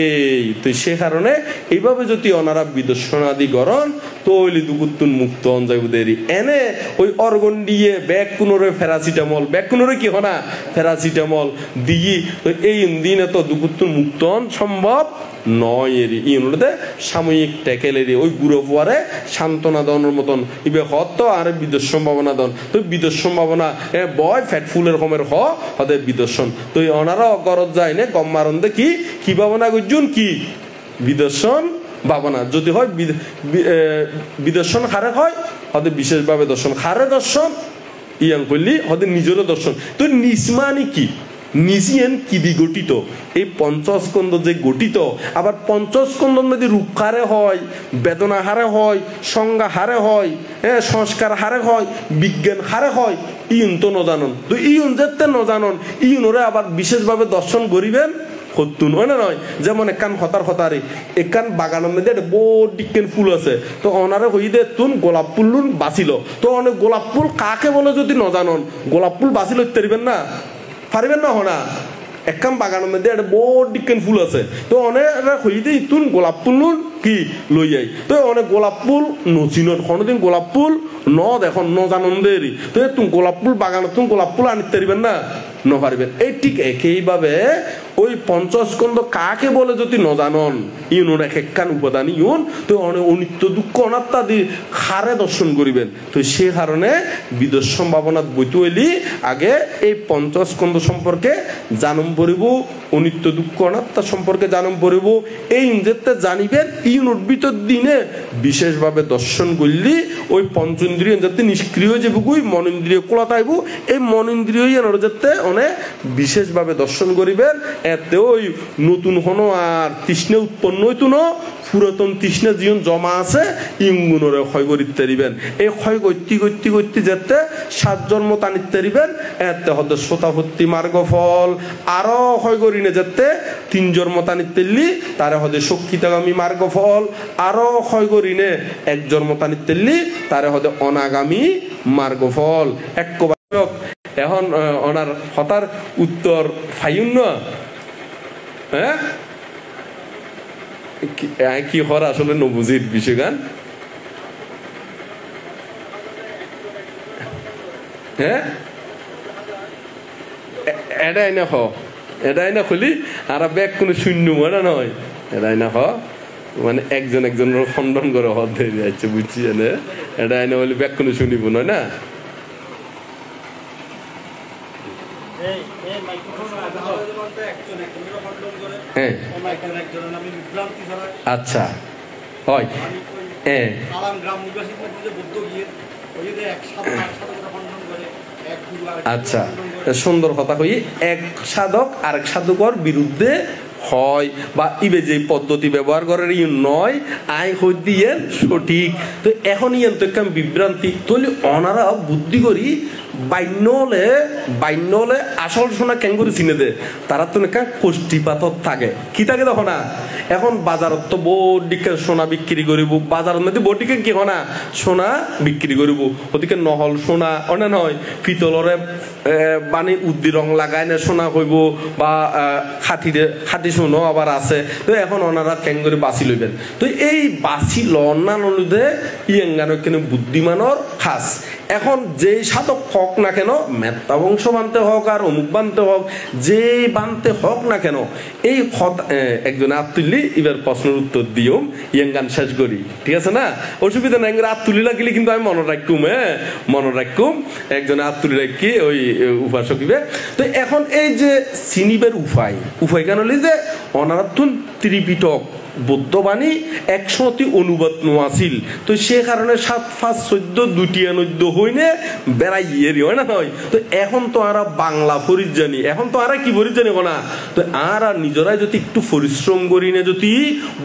এই তো সে কারণে এইভাবে যদি ওনারা বিদর্শনাদি গরণ তো ওইলি দুগুত্তুন মুক্ত অন যাইব দেরি এনে ওই অর্গন দিয়ে ব্যাগ কোনোরে প্যারাসিটামল ব্যাগ কোনোরে কি হনা প্যারাসিটামল দিয়ে তো এই দিনে তো দুগুত্তুন মুক্ত সম্ভব নয় এরি ইউনিটে সাময়িক ট্যাকেলেরি ওই গুঁড়ো পোয়ারে সান্ত্বনা দনের মতন ইবে হত আর বিদেশ সম্ভাবনা দন তো বিদেশ সম্ভাবনা বয় ফ্যাট ফুলের কমের হদের বিদর্শন তো অনারা অগরত যায় না কম মারণ দেখি কি ভাবনা গুজন কি বিদর্শন ভাবনা যদি হয় বিদর্শন খারে হয় হদের বিশেষভাবে দর্শন খারে দর্শন ইয়াং করলি হদের নিজেরও দর্শন তো নিসমানি কি নিজিয়েন কি দি গঠিত এই পঞ্চস্কন্ধ যে গঠিত আবার পঞ্চস্কন্ধ যদি রূপ হারে হয় বেদনা হারে হয় সংজ্ঞা হারে হয় সংস্কার হারে হয় বিজ্ঞান হারে হয় ইউন তো নজানন তো ইউন যেতে নজানন ইউনরে আবার বিশেষভাবে দর্শন করিবেন হতুন হয় না নয় যেমন একান হতারে একান বাগানের মধ্যে একটা বড় ডিক্কেন ফুল আছে তো ওনারে হই দে তুন গোলাপ ফুল বাঁচিল তো অনেক গোলাপ ফুল কাকে বলে যদি নজানন গোলাপ ফুল বাঁচিল পারিবেন না পারিবেন না হনা একখান বাগানের মধ্যে একটা বড় ডিক্কেন ফুল আছে তো অনেক হইতে তুন গোলাপ ফুল কি লই যাই তো অনেক গোলাপ ফুল নচিনত কোনোদিন গোলাপ ফুল ন দেখুন ন জানন দেরি তো তুমি গোলাপ ফুল বাগানত তুমি গোলাপ ফুল আনিতে পারিবেন না নপারিবেন এই ঠিক একইভাবে ওই পঞ্চস্কন্ধ কাকে বলে যদি নজানন ইউন এক একখান উপাদান ইউন তো অনেক অনিত্য দুঃখ অনাত্মা দিয়ে হারে দর্শন করিবেন তো সে কারণে বিদেশ সম্ভাবনাত বইতে হইলি আগে এই পঞ্চস্কন্ধ সম্পর্কে জানম পড়িব অনিত্য দুঃখ অনাত্মা সম্পর্কে জানম পড়িব এই ইংরেজিতে জানিবেন ইউনোর ভিতর দিনে বিশেষভাবে দর্শন করলি ওই পঞ্চেন্দ্রিয় যাতে নিষ্ক্রিয় যে বুকুই মন ইন্দ্রিয় কোলা তাইব এই মন ইন্দ্রিয় যাতে অনেক বিশেষভাবে দর্শন করিবেন এতে ওই নতুন হনো আর তৃষ্ণা উৎপন্ন হইতো না পুরাতন তৃষ্ণা জীবন জমা আছে ইঙ্গুনরে ক্ষয় করিতে পারিবেন এই ক্ষয় করতে যেতে 7 জন্ম টানিতে পারিবেন এতে হতে শতাপত্তি মার্গ ফল আরো ক্ষয় করিনে যেতে 3 জন্ম টানিতে পারলি তারে হতে শক্তিতাগামী মার্গ ফল আরো ক্ষয় করিনে 1 জন্ম টানিতে পারলি তারে হতে অনাগামী মার্গ ফল এক এখন ওনার হতার উত্তর ফাইন না হ্যাঁ কি হর আসলে নবুজির বিষয় গান হ্যাঁ এটাই না খুলি আর ব্যাগ কোনো শূন্য মনে নয় এটাই না মানে একজনের খণ্ডন করে হদ ধরে যাচ্ছে বুঝছি না এটাই না বলে ব্যাগ কোনো শুনিব নয় না আচ্ছা হয় আচ্ছা সুন্দর কথা কই এক সাধক আরেক সাধকর বিরুদ্ধে হয় বা ইবে যে পদ্ধতি ব্যবহার করার ই নয় আই হই দিয়ে সঠিক তো এখন ইয়ান তো একটা বিভ্রান্তি তাহলে অনারা বুদ্ধি করি বাইনলে আসল সোনা কেন করে চিনে দে তারা তো একটা কোষ্ঠীপাতত থাকে কি থাকে দেখো না এখন বাজারত তো বড়দিকে সোনা বিক্রি করিব বাজারের মধ্যে বড়দিকে কি না সোনা বিক্রি করিব ওদিকে নহল সোনা অনে নয় পিতলরে বানি উদ্দি রং লাগাই না সোনা কইব বা খাটি সোনা আবার আছে তো এখন ওনারা কেন করে বাঁচি লইবেন তো এই বাঁচি লন না লইতে ইয়েঙ্গানো কেন বুদ্ধিমানর খাস এখন যে সাধক হক না কেন মেত্তা বংশ বানতে হোক আর অমুক বানতে হোক যে বানতে হোক না কেন এই একজন হাত তুললি এবার প্রশ্নের উত্তর দিও ইয়াঙ্গান শেষ করি ঠিক আছে না অসুবিধা নাই হাত তুলি লাগলে কিন্তু আমি মনে রাখুম একজনে হাত তুলি রাখি ওই উপাসক তো এখন এই যে চিনিবের উপায় কেন যে অনারাতুন ত্রিপিটক বৌদ্ধবাণী 100টি অনুবাদ নোয়াছিল তো সে কারণে 7, 5, 14 2 হইনে বেড়াইয়ে হয় না নয় তো এখন তো আর বাংলা ফরিদ জানি এখন তো আর কি ফরিদ জানি না তো আর নিজেরাই যদি একটু পরিশ্রম করি না যদি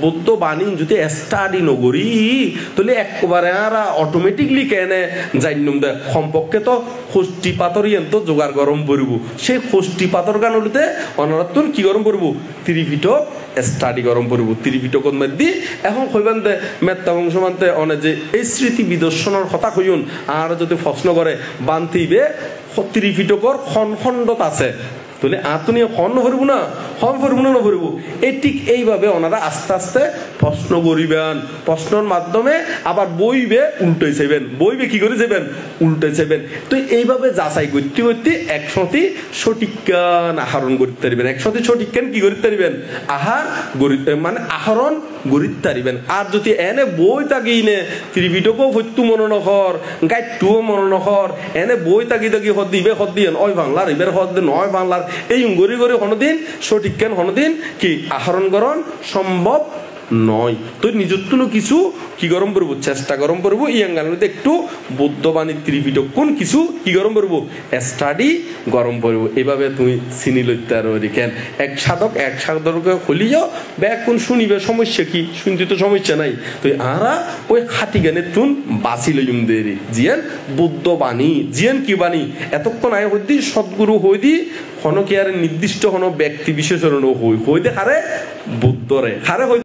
বৌদ্ধবাণী যদি স্টাডি নগরি তাহলে একবারে আর অটোমেটিকলি কেনে জানিম দে সম্পর্কে তো খষ্টি পাথর তো জোগাড় গরম পড়ব সেই খষ্টি পাথর গানলিতে অনারাতুন কি গরম পড়ব ত্রিপিটক স্টাডি গরম পড়ব ত্রিপিটকত মধ্যে এখন কইবেন দে মেত্তা বংশ মানতে অনে যে এই স্মৃতি বিদর্শনের কথা কইন আর যদি প্রশ্ন করে বান্তিবে ত্রিপিটকর খণ্ডত আছে তাহলে আতনি হন ভরবো না হন ভরবো না ভরবো এই ঠিক এইভাবে ওনারা আস্তে আস্তে প্রশ্ন করিবেন প্রশ্নের মাধ্যমে আবার বইবে উল্টে যাবেন বইবে কি করে যাবেন উল্টে যাবেন তো এইভাবে যাচাই করতে করতে একসাথে সঠিক জ্ঞান আহরণ করতে পারবেন একসাথে সঠিক জ্ঞান কি করতে পারবেন আহার মানে আহরণ গরিত পারিবেন আর যদি এনে বই তাকি নে ত্রিপিটকও হত্যু মনে নকর গাইটুও মনে নকর এনে বই তাকি তাকি হদ দিবে হদ দিয়ে ওই বাংলার এবার হদ নয় বাংলার এই গড়ি গড়ি হনদিন সঠিক জ্ঞান হনদিন কি আহরণ করণ সম্ভব নয় তো নিজত্ব কিছু কি গরম করবো চেষ্টা গরম করবো ইয়াঙ্গালতে একটু বৌদ্ধবাণী ত্রিপিটক কোন কিছু কি গরম করবো স্টাডি গরম করবো এভাবে তুমি চিনি লইতে আর কেন এক সাধককে খুলিও ব্যাগ কোন শুনিবে সমস্যা কি শুনতে তো সমস্যা নাই তো আরা ওই খাটি জ্ঞানের তুন বাঁচি লইম দেরি জিয়ান বৌদ্ধবাণী জিয়ান কি বাণী এতক্ষণ আয় হইদি সদ্গুরু হইদি হন কি আর নির্দিষ্ট হন ব্যক্তি বিশেষণ হই হইতে হারে বুদ্ধরে হারে